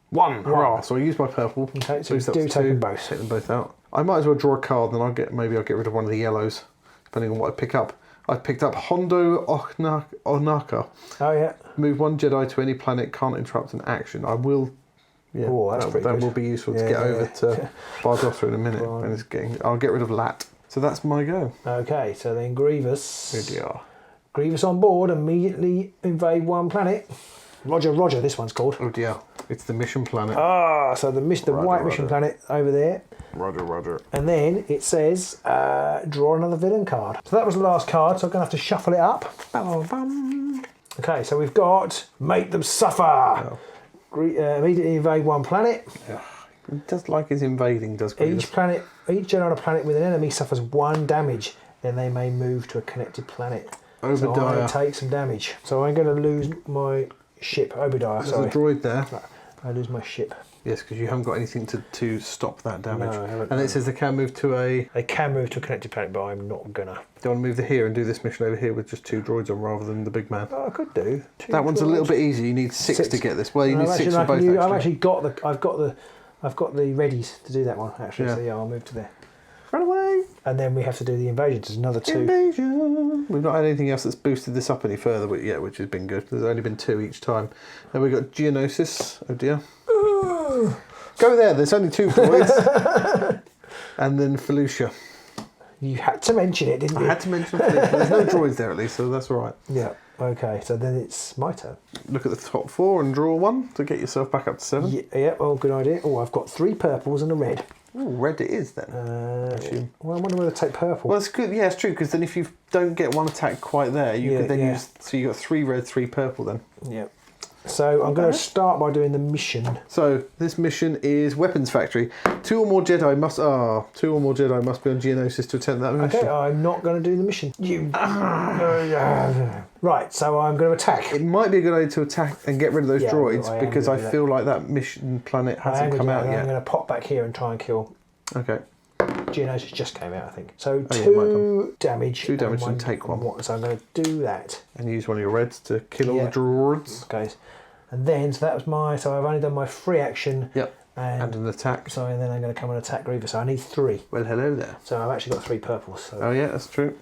Speaker 1: 1, hurrah! So I use my purple.
Speaker 2: Okay, so you do take them both.
Speaker 1: Take them both out. I might as well draw a card, then I'll get rid of one of the yellows, depending on what I pick up. I picked up Hondo Onaka.
Speaker 2: Oh yeah.
Speaker 1: Move 1 Jedi to any planet, can't interrupt an action. I will. Yeah, that will be useful to get over to Bardossa in a minute. When it's I'll get rid of Lat. So that's my go.
Speaker 2: Okay, so then Grievous.
Speaker 1: Here we are.
Speaker 2: Grievous on board, immediately invade 1 planet. Roger, this one's called.
Speaker 1: Oh dear, it's the mission planet.
Speaker 2: So the white mission planet over there.
Speaker 1: Roger.
Speaker 2: And then it says, draw another villain card. So that was the last card, so I'm going to have to shuffle it up. Okay, so we've got Make Them Suffer. Immediately invade 1 planet.
Speaker 1: He does like his invading, does he?
Speaker 2: Each Jedi on a planet with an enemy suffers 1 damage. Then they may move to a connected planet.
Speaker 1: Obadiah.
Speaker 2: So I'm going to take some damage. So I'm going to lose my ship, Obadiah.
Speaker 1: There's a droid there.
Speaker 2: I lose my ship.
Speaker 1: Yes, because you haven't got anything to stop that damage.
Speaker 2: No, I haven't.
Speaker 1: And it says they can move to a...
Speaker 2: They can move to a connected planet, but I'm not gonna.
Speaker 1: Do you want to move to here and do this mission over here with just 2 droids on rather than the big man?
Speaker 2: Oh, I could do.
Speaker 1: That one's a little bit easy. You need 6 to get this. Well, you need 6 for both.
Speaker 2: I've actually got the. I've got the readies to do that one. Actually, so yeah, I'll move to there.
Speaker 1: Run away!
Speaker 2: And then we have to do the invasion. There's another 2.
Speaker 1: Invasion. We've not had anything else that's boosted this up any further yet, which has been good. There's only been 2 each time. Then we've got Geonosis. Oh dear. Go there. There's only 2 droids. And then Felucia.
Speaker 2: You had to mention it, didn't you?
Speaker 1: I had to mention Felucia. There's no droids there at least, so that's all right.
Speaker 2: Yeah. Okay. So then it's my turn.
Speaker 1: Look at the top 4 and draw 1 to get yourself back up to 7.
Speaker 2: Yeah. Oh, good idea. Oh, I've got 3 purples and a red.
Speaker 1: Oh, red it is then.
Speaker 2: Well, I wonder whether to take purple.
Speaker 1: Well, it's good. Yeah, it's true because then if you don't get one attack quite there, you could then use. So you got 3 red, 3 purple then.
Speaker 2: Yeah. So I'm going to start by doing the mission.
Speaker 1: So this mission is Weapons Factory. 2 or more Jedi must. 2 or more Jedi must be on Geonosis to attempt that mission.
Speaker 2: Okay, I'm not going to do the mission. Right. So I'm going to attack.
Speaker 1: It might be a good idea to attack and get rid of those droids because I feel like that mission planet hasn't come out yet.
Speaker 2: I'm going to pop back here and try and kill.
Speaker 1: Okay.
Speaker 2: Geonosis just came out, I think. So 2 damage.
Speaker 1: 2 damage and take 1.
Speaker 2: So I'm going to do that.
Speaker 1: And use one of your reds to kill all the droids.
Speaker 2: Okay. And then, so that was my. So I've only done my free action.
Speaker 1: Yep. And an attack.
Speaker 2: So then I'm going to come and attack Grievous. So I need 3.
Speaker 1: Well, hello there.
Speaker 2: So I've actually got 3 purples. So.
Speaker 1: Oh yeah, that's true.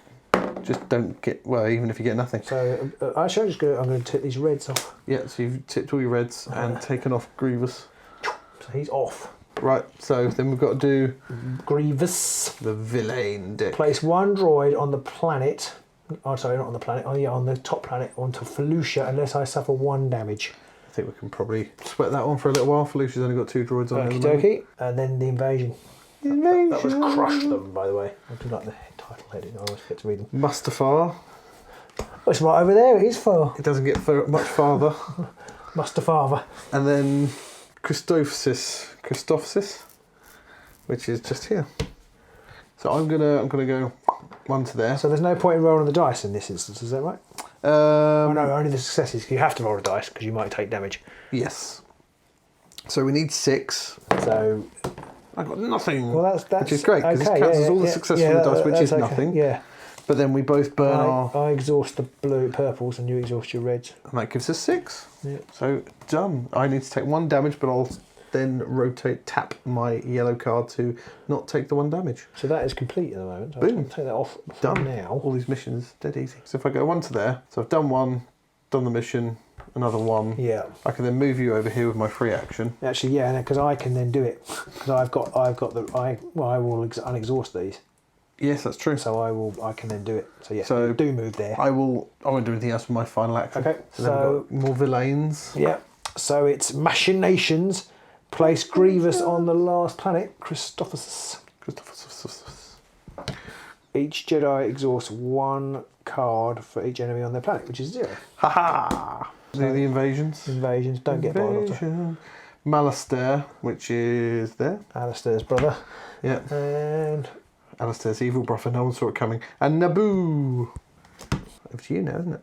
Speaker 1: Just don't get. Well, even if you get nothing.
Speaker 2: So actually, I'm going to tip these reds off.
Speaker 1: Yeah. So you've tipped all your reds and taken off Grievous.
Speaker 2: So he's off.
Speaker 1: Right, so then we've got to do
Speaker 2: Grievous.
Speaker 1: The villain deck.
Speaker 2: Place 1 droid on the planet. Oh, sorry, not on the planet. Oh, yeah, on the top planet onto Felucia unless I suffer 1 damage.
Speaker 1: I think we can probably sweat that one for a little while. Felucia's only got 2 droids on.
Speaker 2: Okie dokie. And then the invasion. That was Crush Them, by the way. I do like the title heading. I always get to read them.
Speaker 1: Mustafar.
Speaker 2: Oh, it's right over there. It is far.
Speaker 1: It doesn't get much farther.
Speaker 2: Mustafar.
Speaker 1: And then Christopsis, which is just here. So I'm gonna go 1 to there.
Speaker 2: So there's no point in rolling the dice in this instance, is that right? No, only the successes. You have to roll a dice because you might take damage.
Speaker 1: Yes. So we need 6.
Speaker 2: So
Speaker 1: I got nothing.
Speaker 2: Well, that's
Speaker 1: which is great because it counts as all the success from the dice, which is nothing.
Speaker 2: Yeah.
Speaker 1: But then we both burn
Speaker 2: I exhaust the purples and you exhaust your reds.
Speaker 1: And that gives us 6.
Speaker 2: Yeah.
Speaker 1: So done. I need to take 1 damage, but I'll then tap my yellow card to not take the 1 damage.
Speaker 2: So that is complete at the moment. So
Speaker 1: Boom.
Speaker 2: I'm going to take that off
Speaker 1: Done.
Speaker 2: now.
Speaker 1: All these missions, dead easy. So if I go 1 to there, so I've done 1, done the mission, another 1.
Speaker 2: Yeah.
Speaker 1: I can then move you over here with my free action.
Speaker 2: Actually, yeah, because I can then do it because I will unexhaust these.
Speaker 1: Yes, that's true.
Speaker 2: So I can then do it. So yes,
Speaker 1: So
Speaker 2: do move there.
Speaker 1: I won't do anything else with my final action.
Speaker 2: Okay.
Speaker 1: So then we've got more villains.
Speaker 2: Yeah. So it's Machinations. Place Grievous on the last planet, Christophus. Each Jedi exhausts 1 card for each enemy on their planet, which is 0.
Speaker 1: Ha! Do the invasions.
Speaker 2: Invasions don't get by.
Speaker 1: Malicious, which is there.
Speaker 2: Alistair's brother.
Speaker 1: Yeah.
Speaker 2: And
Speaker 1: Alistair's evil brother, no one saw it coming. And Naboo. Over to you now, isn't it?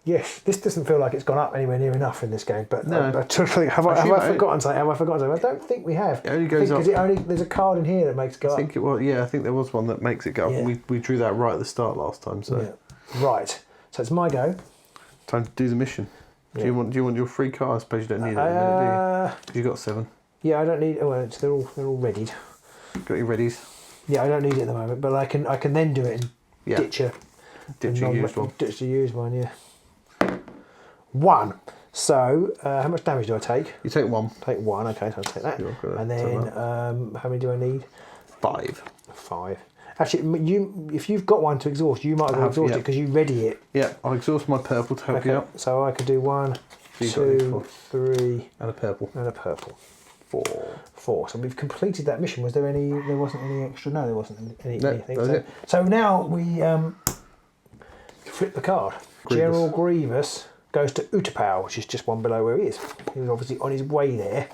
Speaker 2: yes, this doesn't feel like it's gone up anywhere near enough in this game. But
Speaker 1: No.
Speaker 2: I truthfully, have I forgotten something? Have I forgotten something? I don't think we have.
Speaker 1: It only goes up.
Speaker 2: Because there's a card in here that makes it go
Speaker 1: I
Speaker 2: up.
Speaker 1: think it was. Yeah, I think there was one that makes it go up.
Speaker 2: Yeah.
Speaker 1: We drew that right at the start last time. So
Speaker 2: Yeah. Right. So it's my go.
Speaker 1: time to do the mission.
Speaker 2: Yeah.
Speaker 1: Do you want your free card? I suppose you don't need it, at the minute, do you? 'Cause you got 7.
Speaker 2: Yeah, I don't need. Oh, well, they're all readied.
Speaker 1: Got your readies.
Speaker 2: Yeah, I don't need it at the moment, but I can then do it and
Speaker 1: Yeah.
Speaker 2: ditch a
Speaker 1: used one.
Speaker 2: Ditch the used one. Yeah. 1. So how much damage do I take?
Speaker 1: You take 1.
Speaker 2: Take 1. Okay, so I'll take that.
Speaker 1: You're gonna
Speaker 2: And
Speaker 1: take
Speaker 2: then
Speaker 1: that.
Speaker 2: how many do I need?
Speaker 1: 5.
Speaker 2: 5. Actually, if you've got 1 to exhaust, you might as well exhaust it because you ready it.
Speaker 1: Yeah, I'll exhaust my purple to help you out.
Speaker 2: So I could do 1,
Speaker 1: So you've got these
Speaker 2: 2,
Speaker 1: four.
Speaker 2: 3,
Speaker 1: And a purple.
Speaker 2: and a purple.
Speaker 1: 4.
Speaker 2: 4. So we've completed that mission. Was there any? There wasn't any extra. No, there wasn't anything.
Speaker 1: that was it.
Speaker 2: So now we flip the card.
Speaker 1: Grievous.
Speaker 2: General Grievous goes to Utapau, which is just 1 below where he is. He was obviously on his way there.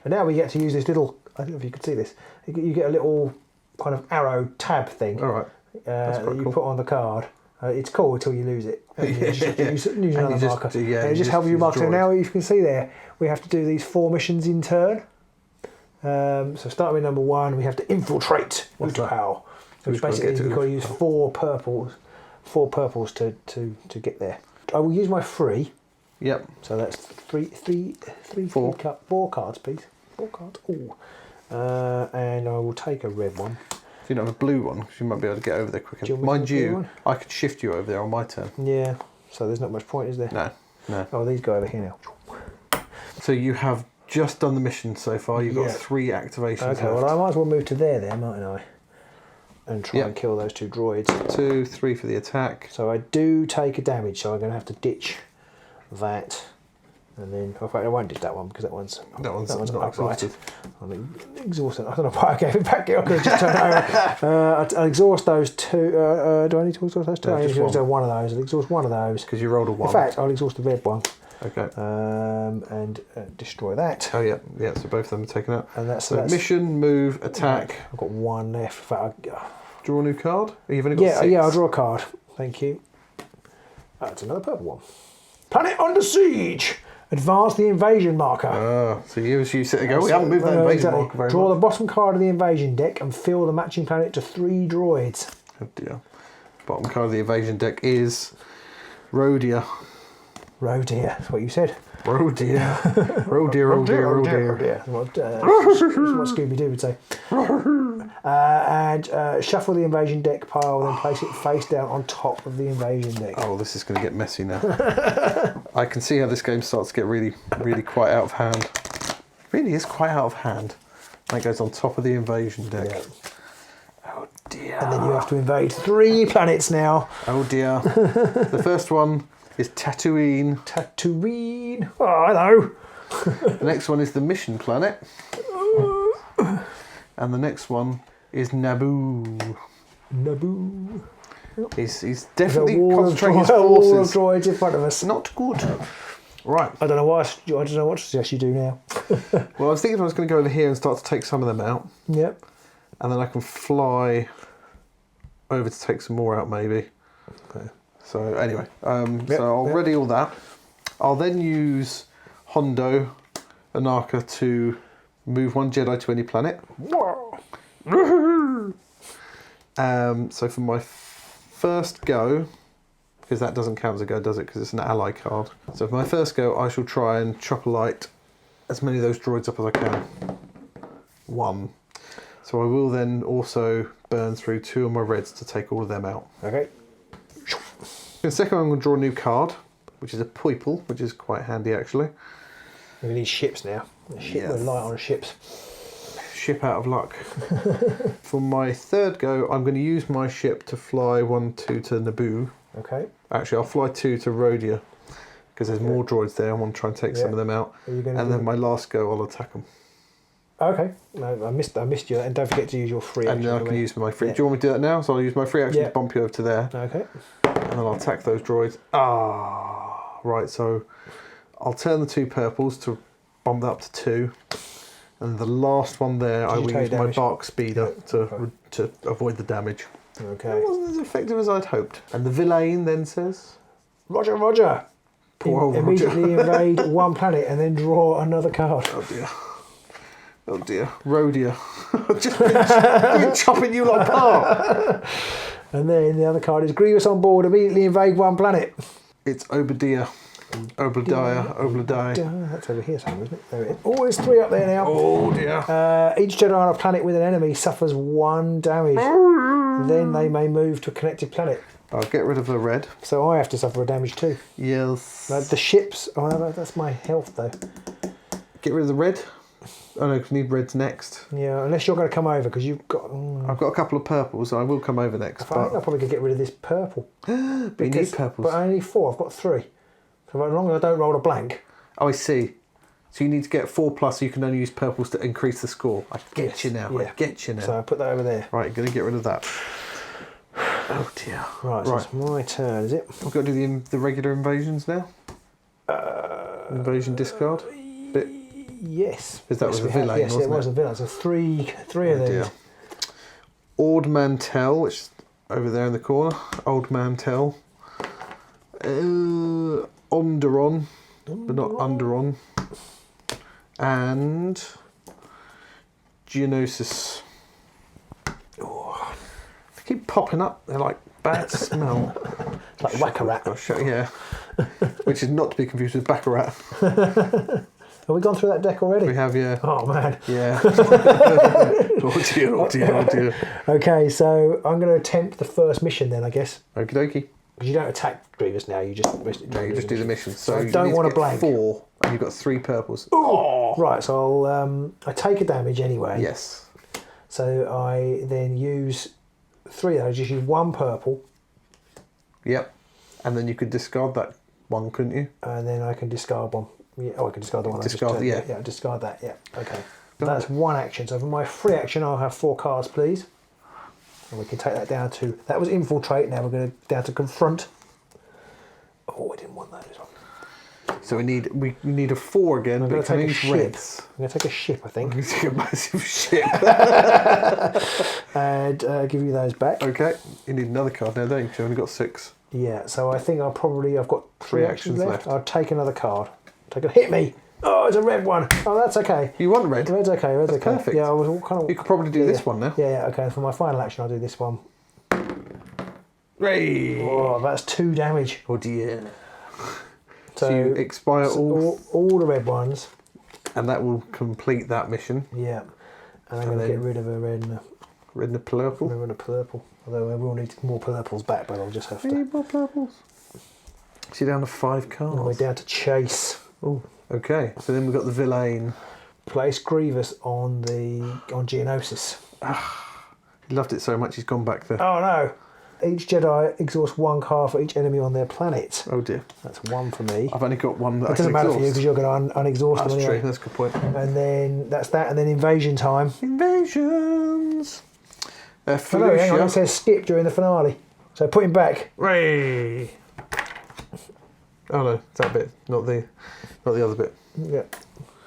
Speaker 2: And now we get to use this little. I don't know if you can see this. You get a little kind of arrow tab thing.
Speaker 1: All right. That's
Speaker 2: That
Speaker 1: quite
Speaker 2: you
Speaker 1: cool.
Speaker 2: put on the card. It's cool until you lose it. And you just have to use another
Speaker 1: you just-
Speaker 2: marker.
Speaker 1: yeah,
Speaker 2: and it
Speaker 1: you
Speaker 2: just helps
Speaker 1: just
Speaker 2: you
Speaker 1: use
Speaker 2: mark. So
Speaker 1: droid.
Speaker 2: now you can see there, we have to do these 4 missions in turn. So starting with number 1, we have to infiltrate Utapau, which
Speaker 1: we've got to
Speaker 2: basically
Speaker 1: get to
Speaker 2: we've got to use 4 purples to get there. I will use my free.
Speaker 1: Yep.
Speaker 2: So that's
Speaker 1: 4.
Speaker 2: 4 cards, please. 4 cards. Ooh. And I will take a red one.
Speaker 1: So you don't have a blue one, because you might be able to get over there quicker.
Speaker 2: Do you want me
Speaker 1: Mind
Speaker 2: to have a blue
Speaker 1: you,
Speaker 2: one?
Speaker 1: I could shift you over there on my turn.
Speaker 2: Yeah. So there's not much point, is there?
Speaker 1: No, no.
Speaker 2: Oh, these go over here now.
Speaker 1: So you have just done the mission so far. You've got
Speaker 2: Yeah.
Speaker 1: 3 activations
Speaker 2: Okay,
Speaker 1: left.
Speaker 2: well I might as well move to there, mightn't I? And try
Speaker 1: Yep.
Speaker 2: and kill those 2 droids.
Speaker 1: 2, 3 for the attack.
Speaker 2: So I do take a damage, so I'm going to have to ditch that. And then, in fact, I won't ditch that one because that one's
Speaker 1: That one's not
Speaker 2: upright.
Speaker 1: exhausted.
Speaker 2: I'm exhausted. I don't know why I gave it back. I could have just turned it over. I'll exhaust those 2. Do I need to exhaust those 2?
Speaker 1: No,
Speaker 2: I need
Speaker 1: just
Speaker 2: to exhaust
Speaker 1: one.
Speaker 2: one of those. I'll exhaust one of those.
Speaker 1: Because you rolled a 1.
Speaker 2: In fact, I'll exhaust the red one
Speaker 1: Okay.
Speaker 2: and destroy that.
Speaker 1: Oh, yeah. Yeah, so both of them are taken out.
Speaker 2: And that's
Speaker 1: So mission, move, attack.
Speaker 2: I've got 1 left. In fact,
Speaker 1: Draw a new card. You've only got 6.
Speaker 2: yeah, I'll draw a card. Thank you. That's another purple one. Planet under siege. Advance the invasion marker.
Speaker 1: So you sit there and go, we haven't moved that invasion marker very
Speaker 2: Draw
Speaker 1: much.
Speaker 2: the bottom card of the invasion deck and fill the matching planet to 3 droids.
Speaker 1: Oh dear. Bottom card of the invasion deck is Rodia.
Speaker 2: Oh dear, that's what you said.
Speaker 1: Rodia. Rodia.
Speaker 2: What Scooby-Doo would say. And shuffle the invasion deck pile, then place it face down on top of the invasion deck.
Speaker 1: Oh, this is going to get messy now. I can see how this game starts to get really, really quite out of hand. It really is quite out of hand. That goes on top of the invasion deck.
Speaker 2: Yeah.
Speaker 1: Oh dear.
Speaker 2: And then you have to invade 3 planets now.
Speaker 1: Oh dear. The first one is Tatooine.
Speaker 2: Tatooine. Oh, hello.
Speaker 1: The next one is the mission planet. And the next one is Naboo.
Speaker 2: Naboo.
Speaker 1: He's definitely
Speaker 2: There's a
Speaker 1: concentrating his
Speaker 2: wall of
Speaker 1: forces.
Speaker 2: droids in front of us.
Speaker 1: Not good. Right.
Speaker 2: I don't know what to suggest you do now.
Speaker 1: Well, I was thinking I was going to go over here and start to take some of them out.
Speaker 2: Yep.
Speaker 1: And then I can fly over to take some more out, maybe.
Speaker 2: Okay.
Speaker 1: So anyway, so I'll ready all that. I'll then use Hondo Anaka to move 1 Jedi to any planet. So for my first go, because that doesn't count as a go, does it? Because it's an ally card. So for my first go, I shall try and chopper light as many of those droids up as I can. 1. So I will then also burn through 2 of my reds to take all of them out.
Speaker 2: Okay.
Speaker 1: The second one, I'm going to draw a new card, which is a Poiple, which is quite handy actually.
Speaker 2: We need ships now.
Speaker 1: Yes.
Speaker 2: We're light on ships.
Speaker 1: Ship out of luck. For my third go, I'm going to use my ship to fly 1, 2 to Naboo.
Speaker 2: Okay.
Speaker 1: Actually, I'll fly 2 to Rodia, because there's more droids there. I want to try and take some of them out.
Speaker 2: Are you gonna
Speaker 1: And
Speaker 2: do
Speaker 1: then my last go, I'll attack them.
Speaker 2: Okay. No, I missed you. And don't forget to use your free
Speaker 1: And
Speaker 2: action.
Speaker 1: then I can use my free... Do you want me to do that now? So I'll use my free action to bump you over to there.
Speaker 2: Okay.
Speaker 1: And then I'll attack those droids. Right, so I'll turn the 2 purples to bump that up to 2. And the last one there, I will use my bark speeder to avoid the damage.
Speaker 2: Okay.
Speaker 1: It wasn't as effective as I'd hoped. And the villain then says...
Speaker 2: Roger, Roger.
Speaker 1: Poor old Roger.
Speaker 2: Immediately invade 1 planet and then draw another card.
Speaker 1: Oh dear. Oh dear. Rodia. I've just been chopping you like apart.
Speaker 2: And then the other card is Grievous on board, immediately invade 1 planet.
Speaker 1: It's Obadiah. Obadiah.
Speaker 2: That's over here somewhere, isn't it? There it is. Oh, there's 3 up there now.
Speaker 1: Oh dear.
Speaker 2: Each Jedi on a planet with an enemy suffers 1 damage. Then they may move to a connected planet.
Speaker 1: I'll get rid of the red.
Speaker 2: So I have to suffer a damage too.
Speaker 1: Yes.
Speaker 2: The ships. Oh, that's my health though.
Speaker 1: Get rid of the red. Oh no, because we need reds next.
Speaker 2: Yeah, unless you're going to come over because you've got.
Speaker 1: I've got a couple of purples, so I will come over next.
Speaker 2: I think I'll probably get rid of this purple.
Speaker 1: But you need purples.
Speaker 2: But I only need 4. I've got 3. So as long as I don't roll a blank.
Speaker 1: Oh, I see. So you need to get 4+, so you can only use purples to increase the score. I get you now.
Speaker 2: Yeah.
Speaker 1: I get you now.
Speaker 2: So I put that over there.
Speaker 1: Right, going to get rid of that. Oh dear.
Speaker 2: Right, so it's my turn, is it?
Speaker 1: We've got to do the regular invasions now. Invasion discard bit.
Speaker 2: Yes.
Speaker 1: Because that was
Speaker 2: we
Speaker 1: a
Speaker 2: have.
Speaker 1: villain,
Speaker 2: Yes,
Speaker 1: wasn't
Speaker 2: it was a villain. So three of these.
Speaker 1: Dear. Old Mantel, which is over there in the corner. Old Mantel. Onderon, but not Underon. And Geonosis. Oh, they keep popping up. They're like bad smell.
Speaker 2: Like Whack-A-Rat.
Speaker 1: Yeah. Which is not to be confused with Baccarat.
Speaker 2: Have we gone through that deck already?
Speaker 1: We have, yeah.
Speaker 2: Oh, man.
Speaker 1: Yeah. Oh dear, oh dear, oh dear.
Speaker 2: Okay, so I'm going to attempt the first mission then, I guess.
Speaker 1: Okie dokie.
Speaker 2: Because you don't attack Grievous now, you just...
Speaker 1: No, you just do the mission. So
Speaker 2: I don't want
Speaker 1: to
Speaker 2: a blank.
Speaker 1: 4, and you've got 3 purples.
Speaker 2: Oh! Right, so I take a damage anyway.
Speaker 1: Yes.
Speaker 2: So I then use 3 of those, just use 1 purple.
Speaker 1: Yep. And then you could discard that one, couldn't you?
Speaker 2: And then I can discard one. Yeah, I can discard the one
Speaker 1: Discard,
Speaker 2: I just...
Speaker 1: yeah.
Speaker 2: Discard that, yeah. Okay. That's 1 action. So for my free action, I'll have 4 cards, please. And we can take that down to... That was infiltrate, now we're going to down to confront. Oh, I didn't want those.
Speaker 1: So we need a 4 again,
Speaker 2: I'm
Speaker 1: but
Speaker 2: going
Speaker 1: it
Speaker 2: to
Speaker 1: can
Speaker 2: take a
Speaker 1: use
Speaker 2: ship.
Speaker 1: reds.
Speaker 2: I'm going to take a ship, I think.
Speaker 1: You take a massive ship.
Speaker 2: And give you those back.
Speaker 1: Okay. You need another card now, don't you? 'Cause you've only got 6.
Speaker 2: Yeah, so I think I've got 3
Speaker 1: 3
Speaker 2: actions
Speaker 1: actions
Speaker 2: left.
Speaker 1: left.
Speaker 2: I'll take another card. Hit me! Oh, it's a red one. Oh, that's okay.
Speaker 1: You want red?
Speaker 2: Red's okay, red's
Speaker 1: That's
Speaker 2: okay.
Speaker 1: perfect.
Speaker 2: Yeah, I was all kind of...
Speaker 1: You could probably do this one now.
Speaker 2: Yeah, okay. For my final action, I'll do this one.
Speaker 1: Ray.
Speaker 2: Oh, that's 2 damage.
Speaker 1: Oh dear.
Speaker 2: So,
Speaker 1: you expire
Speaker 2: all the red ones.
Speaker 1: and that will complete that mission.
Speaker 2: Yeah. And I'm going to get rid of a red and a...
Speaker 1: Red and a purple.
Speaker 2: Red and a purple. Although I will need more purples back, but I'll just have to...
Speaker 1: Need more purples. So you're down to 5 cards.
Speaker 2: And we're down to Chase.
Speaker 1: Oh, okay. So then we've got the villain.
Speaker 2: Place Grievous on Geonosis.
Speaker 1: He loved it so much he's gone back there.
Speaker 2: Oh no! Each Jedi exhausts 1 card for each enemy on their planet.
Speaker 1: Oh dear.
Speaker 2: That's 1 for me.
Speaker 1: I've only got 1 that
Speaker 2: It
Speaker 1: I
Speaker 2: doesn't
Speaker 1: can
Speaker 2: matter
Speaker 1: exhaust.
Speaker 2: for you because you're going to unexhaust
Speaker 1: That's
Speaker 2: them anyway.
Speaker 1: true, that's a good point.
Speaker 2: And then that's that, and then invasion time.
Speaker 1: Invasions!
Speaker 2: Oh, no, hang on, it
Speaker 1: Felicia.
Speaker 2: says skip during the finale. So put him back.
Speaker 1: Ray! Oh no, that bit, not the other bit.
Speaker 2: Yeah.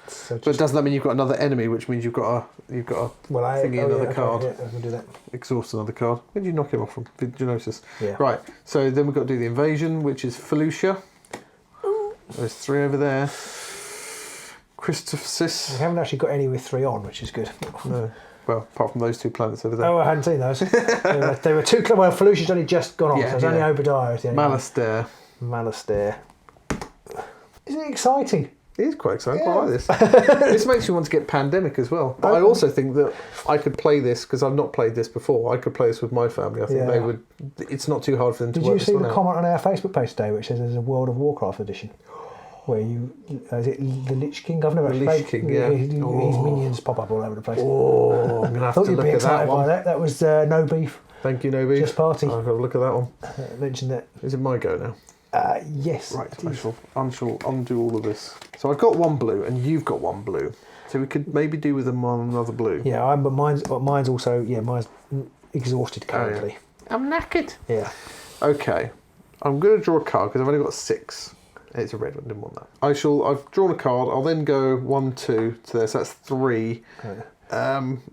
Speaker 2: So
Speaker 1: But doesn't that mean you've got another enemy, which means you've got a thingy another card.
Speaker 2: Yeah, I can do that.
Speaker 1: Exhaust another card. Where did you knock him off from? Geonosis.
Speaker 2: Yeah.
Speaker 1: Right, so then we've got to do the invasion, which is Felicia. There's 3 over there.
Speaker 2: We
Speaker 1: Christophsis.
Speaker 2: haven't actually got any with 3 on, which is good.
Speaker 1: No. Well, apart from those 2 planets over there.
Speaker 2: Oh, I hadn't seen those. they were 2... Well, Felicia's only just gone on,
Speaker 1: Yeah,
Speaker 2: so it's only Obadiah. Is the only one.
Speaker 1: Malastair.
Speaker 2: Malastair. Isn't it exciting?
Speaker 1: It is quite exciting.
Speaker 2: Yeah.
Speaker 1: I like this. This makes you want to get Pandemic as well. But I also think that I could play this, because I've not played this before, I could play this with my family. I think they would... It's not too hard for them to
Speaker 2: Did
Speaker 1: work
Speaker 2: you
Speaker 1: this
Speaker 2: see
Speaker 1: one
Speaker 2: the
Speaker 1: out.
Speaker 2: comment on our Facebook page today which says there's a World of Warcraft edition? Where you... is it the Lich King? I've never actually
Speaker 1: Lich
Speaker 2: played.
Speaker 1: King, yeah.
Speaker 2: His minions pop up all over the place.
Speaker 1: Oh, I'm going to
Speaker 2: I
Speaker 1: have
Speaker 2: thought
Speaker 1: to
Speaker 2: you'd
Speaker 1: look
Speaker 2: be
Speaker 1: at that
Speaker 2: excited by
Speaker 1: one.
Speaker 2: that. That was No Beef.
Speaker 1: Thank you, Nobi.
Speaker 2: Just Party.
Speaker 1: I'll have a look at that one.
Speaker 2: Mentioned that.
Speaker 1: Is it my go now?
Speaker 2: Yes.
Speaker 1: Right, I shall undo all of this. So I've got 1 blue, and you've got 1 blue. So we could maybe do with them on another blue.
Speaker 2: Yeah, but mine's also... Yeah, mine's exhausted currently.
Speaker 1: I'm knackered.
Speaker 2: Yeah.
Speaker 1: Okay, I'm going to draw a card because I've only got 6. It's a red one, didn't want that. I've drawn a card, I'll then go 1, 2 to there, so that's 3.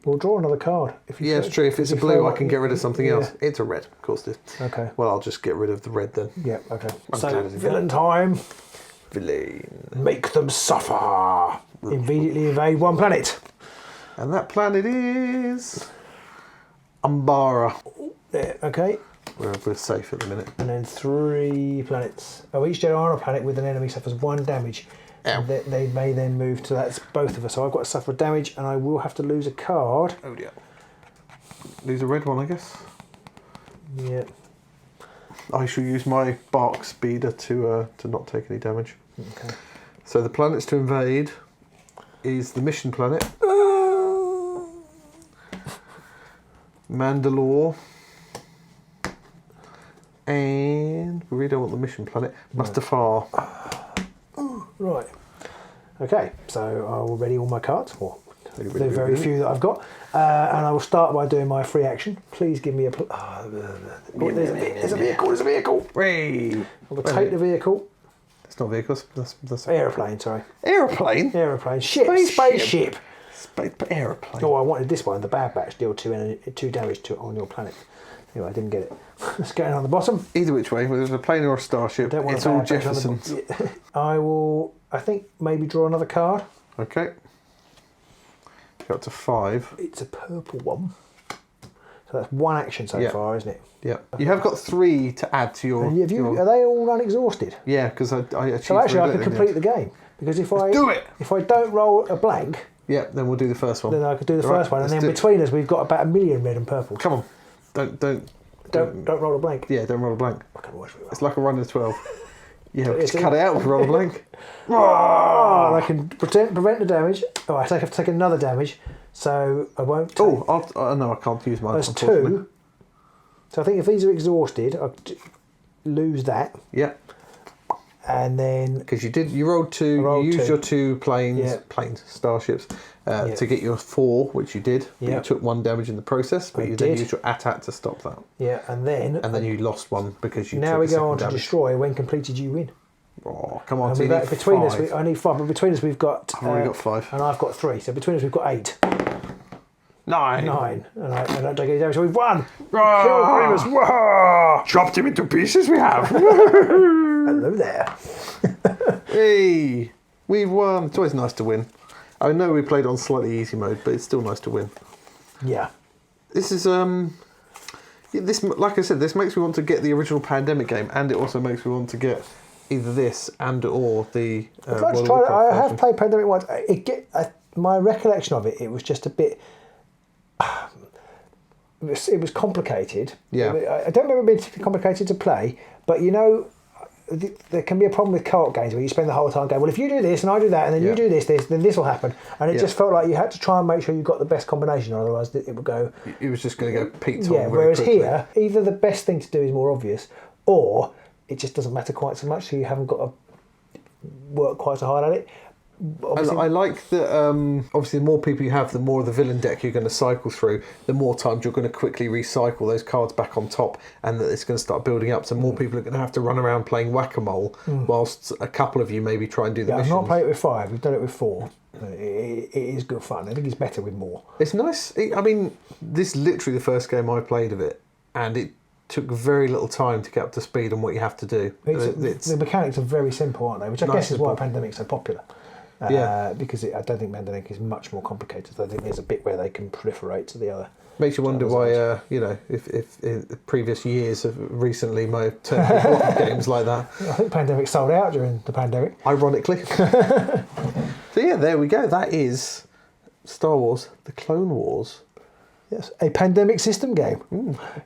Speaker 2: We'll draw another card.
Speaker 1: Yeah, it's true. If it's a blue, I can get rid of something else. It's a red, of course it is.
Speaker 2: Okay.
Speaker 1: Well, I'll just get rid of the red then.
Speaker 2: Yeah, okay.
Speaker 1: I'm
Speaker 2: So,
Speaker 1: glad I did
Speaker 2: villain time.
Speaker 1: Villain.
Speaker 2: Make them suffer. Immediately invade 1 planet.
Speaker 1: And that planet is... Umbara.
Speaker 2: Yeah, okay.
Speaker 1: We're safe at the minute.
Speaker 2: And then 3 planets. Oh, each Jedi on a planet with an enemy suffers 1 damage.
Speaker 1: Ow.
Speaker 2: They may then move to... That's both of us. So I've got to suffer damage and I will have to lose a card.
Speaker 1: Oh dear. Lose a red one, I guess.
Speaker 2: Yeah.
Speaker 1: I shall use my bark speeder to not take any damage.
Speaker 2: Okay.
Speaker 1: So the planets to invade is the mission planet, Mandalore, and we really don't want the mission planet, Mustafar.
Speaker 2: Right. Okay, so I will ready all my cards. Well, the
Speaker 1: Ready.
Speaker 2: very few that I've got. And I will start by doing my free action. Please give me a... there's a vehicle.
Speaker 1: Ray.
Speaker 2: I will take the vehicle.
Speaker 1: It's not vehicles. That's
Speaker 2: Aeroplane, sorry.
Speaker 1: aeroplane.
Speaker 2: Aeroplane. Spaceship.
Speaker 1: Aeroplane.
Speaker 2: Oh, I wanted this one. The bad batch deal 2 damage on your planet. Anyway, I didn't get it. Let's get it on the bottom.
Speaker 1: Either which way, whether it's a plane or a starship,
Speaker 2: Don't want
Speaker 1: it's
Speaker 2: a
Speaker 1: all
Speaker 2: bad batch on the
Speaker 1: Jeffersons.
Speaker 2: I will, I think, maybe draw another card.
Speaker 1: Okay. Got to 5.
Speaker 2: It's a purple one. So that's 1 action so far, isn't it?
Speaker 1: Yeah. You have got 3 to add to your...
Speaker 2: And are they all unexhausted?
Speaker 1: Yeah, because I achieved...
Speaker 2: So actually, I can complete the game. Because if
Speaker 1: do it.
Speaker 2: if I don't roll a blank,
Speaker 1: Yeah, then we'll do the first one.
Speaker 2: then I could do the first one, and then between us we've got about 1 million red and purple.
Speaker 1: Come on, don't
Speaker 2: roll a blank.
Speaker 1: Yeah, don't roll a blank.
Speaker 2: I can always reroll.
Speaker 1: It's like a run of 12. Yeah, just cut it out if you roll a blank.
Speaker 2: Oh, and I can prevent the damage. Oh, I have to take another damage, so I won't. Take,
Speaker 1: no, I can't use mine.
Speaker 2: That's 2. So I think if these are exhausted, I lose that.
Speaker 1: Yeah.
Speaker 2: And then
Speaker 1: because you rolled 2. You used your 2 starships to get your 4, which you did. But you took 1 damage in the process, but you then used your attack to stop that.
Speaker 2: Yeah, and then
Speaker 1: you lost 1 because you.
Speaker 2: Now
Speaker 1: took
Speaker 2: we go on to
Speaker 1: damage.
Speaker 2: destroy. When completed, you win.
Speaker 1: Oh, come on!
Speaker 2: And between us, I need 5. But between us, we've got.
Speaker 1: I've already got 5,
Speaker 2: and I've got 3. So between us, we've got 8.
Speaker 1: 9.
Speaker 2: And I don't take any damage. So we've won. Kill Grievous. Whoa!
Speaker 1: Chopped him into pieces. We have.
Speaker 2: Hello there.
Speaker 1: Hey, we've won. It's always nice to win. I know we played on slightly easy mode, but it's still nice to win.
Speaker 2: Yeah.
Speaker 1: This is this, like I said, this makes me want to get the original Pandemic game, and it also makes me want to get either this and or the.
Speaker 2: I'd like to try it. I have played Pandemic once. My recollection of it was just a bit. It was complicated.
Speaker 1: Yeah.
Speaker 2: I don't remember it being particularly complicated to play, but there can be a problem with co-op games where you spend the whole time going, well, if you do this and I do that and then you do this, then this will happen. And it just felt like you had to try and make sure you got the best combination, otherwise it would go...
Speaker 1: It was just going to go peaked on
Speaker 2: Yeah, whereas
Speaker 1: quickly.
Speaker 2: here, either the best thing to do is more obvious, or it just doesn't matter quite so much, so you haven't got to work quite so hard at it.
Speaker 1: I like that, obviously the more people you have, the more of the villain deck you're going to cycle through, the more times you're going to quickly recycle those cards back on top, and that it's going to start building up, so more people are going to have to run around playing whack-a-mole, whilst a couple of you maybe try and do the missions.
Speaker 2: I've not played it with 5, we've done it with 4. It is good fun. I think it's better with more.
Speaker 1: It's nice. I mean, this is literally the first game I played of it, and it took very little time to get up to speed on what you have to do.
Speaker 2: The mechanics are very simple, aren't they? Which I guess is why Pandemic's so popular. Because I don't think Pandemic is much more complicated. I think there's a bit where they can proliferate to the other.
Speaker 1: Makes you wonder why, if in previous years have recently might have turned into a lot of games like that.
Speaker 2: I think Pandemic sold out during the pandemic.
Speaker 1: Ironically. So yeah, there we go. That is Star Wars: The Clone Wars.
Speaker 2: Yes, a Pandemic system game.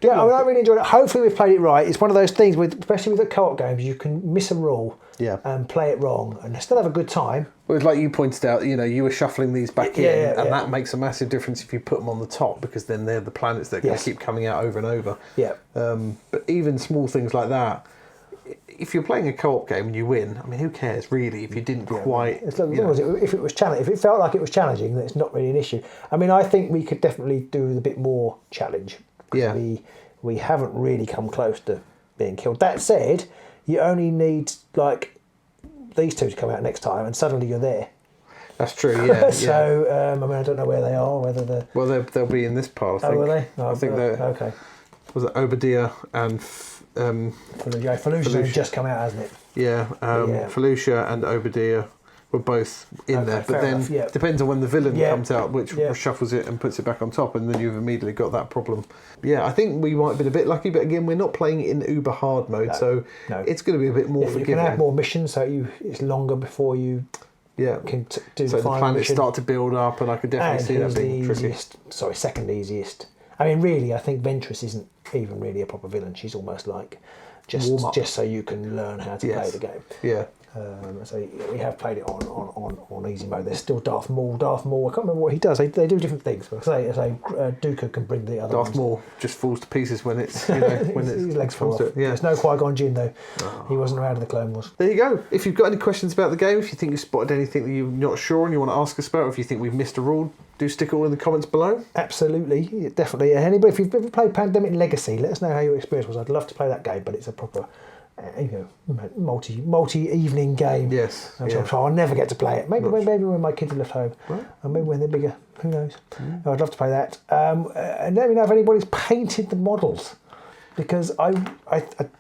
Speaker 2: I really enjoyed it. Hopefully we've played it right. It's one of those things, especially with the co-op games, you can miss a rule and play it wrong and still have a good time.
Speaker 1: Well, it's like you pointed out, you were shuffling these back in, and that makes a massive difference if you put them on the top, because then they're the planets that are going to keep coming out over and over.
Speaker 2: Yeah.
Speaker 1: But even small things like that, if you're playing a co-op game and you win, I mean, who cares really if you didn't quite...
Speaker 2: As long as if it was challenging, if it felt like it was challenging, then it's not really an issue. I mean, I think we could definitely do with a bit more challenge. Yeah. We haven't really come close to being killed. That said, you only need like these two to come out next time, and suddenly you're there.
Speaker 1: That's true. Yeah.
Speaker 2: So I mean, I don't know where they are. Whether they're
Speaker 1: they'll be in this pile. I think.
Speaker 2: Oh, will they?
Speaker 1: I think they're
Speaker 2: okay.
Speaker 1: Was it Obadiah and
Speaker 2: Felucia's only just come out, hasn't it?
Speaker 1: Yeah, Felucia and Obadiah were both in there, but then depends on when the villain comes out, which shuffles it and puts it back on top, and then you've immediately got that problem. Yeah, I think we might have been a bit lucky, but again, we're not playing it in uber hard mode, so it's going to be a bit more forgiving.
Speaker 2: You can have more missions, so it's longer before you can do
Speaker 1: so
Speaker 2: the final
Speaker 1: planets
Speaker 2: mission.
Speaker 1: start to build up, and I could definitely see that being tricky.
Speaker 2: Second easiest. I mean, really, I think Ventress isn't even really a proper villain. She's almost like just so you can learn how to play the game.
Speaker 1: Yeah.
Speaker 2: So we have played it on easy mode. There's still Darth Maul. I can't remember what he does. They do different things. But Dooku can bring the other.
Speaker 1: Darth Maul just falls to pieces when it's when
Speaker 2: his legs fall off.
Speaker 1: Yeah.
Speaker 2: There's no Qui-Gon Jinn though. He wasn't around in the Clone Wars.
Speaker 1: There you go. If you've got any questions about the game, if you think you've spotted anything that you're not sure and you want to ask us about, or if you think we've missed a rule, do stick it all in the comments below. Absolutely, definitely. And anybody, if you've ever played Pandemic Legacy, let us know how your experience was. I'd love to play that game, but it's a proper multi-evening game. Yes. So I'll never get to play it. Maybe when my kids are left home. Right. And maybe when they're bigger. Who knows? I'd love to play that. And let me know if anybody's painted the models. Because I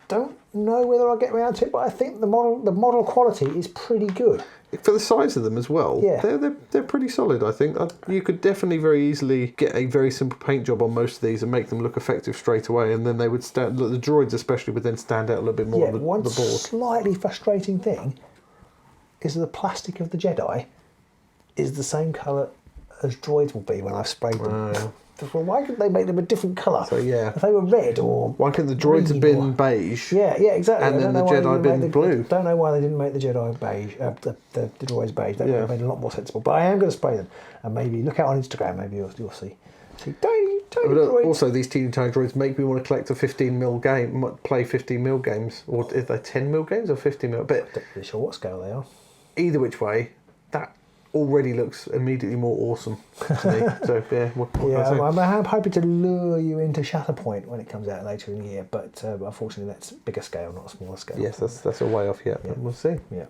Speaker 1: don't know whether I'll get around to it, but I think the model quality is pretty good. For the size of them as well, they're pretty solid, I think. You could definitely very easily get a very simple paint job on most of these and make them look effective straight away, and then they would stand, the droids especially would then stand out a little bit more on the board. One slightly frustrating thing
Speaker 2: is the plastic of the Jedi is the same colour as droids will be when I've sprayed them. Well, why couldn't they make them a different colour?
Speaker 1: So yeah,
Speaker 2: if they were red or
Speaker 1: why couldn't the droids have been beige?
Speaker 2: Yeah, exactly.
Speaker 1: And then the Jedi been blue.
Speaker 2: Don't know why they didn't make the Jedi beige. The droids beige. That would have been a lot more sensible. But I am going to spray them, and maybe look out on Instagram. Maybe you'll see tiny droids.
Speaker 1: Also, these teeny tiny droids make me want to collect a 15mm game, play 15mm games, or is they 10mm games or 15mm? But
Speaker 2: I'm not really sure what scale they are.
Speaker 1: Either which way, that already looks immediately more awesome to me. So yeah, what can I say?
Speaker 2: I'm hoping to lure you into Shatterpoint when it comes out later in the year, but unfortunately that's bigger scale, not a smaller scale.
Speaker 1: Yes, that's a way off yet, but we'll see.
Speaker 2: Yeah.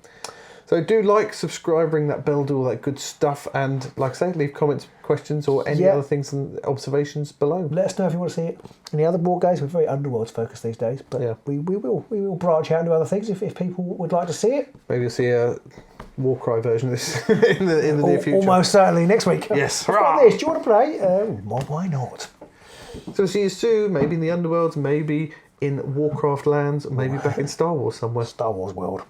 Speaker 1: So do like, subscribe, ring that bell, do all that good stuff, and like I say, leave comments, questions, or any other things and observations below.
Speaker 2: Let us know if you want to see it. Any other board games? We're very Underworlds focused these days, but we will branch out into other things if people would like to see it.
Speaker 1: Maybe you'll see a Warcry version of this in the near future.
Speaker 2: Almost certainly next week.
Speaker 1: Yes.
Speaker 2: Like this. Do you want to play? Why not?
Speaker 1: So see you soon. Maybe in the Underworlds, maybe in Warcraft lands, maybe back in Star Wars somewhere.
Speaker 2: Star Wars world.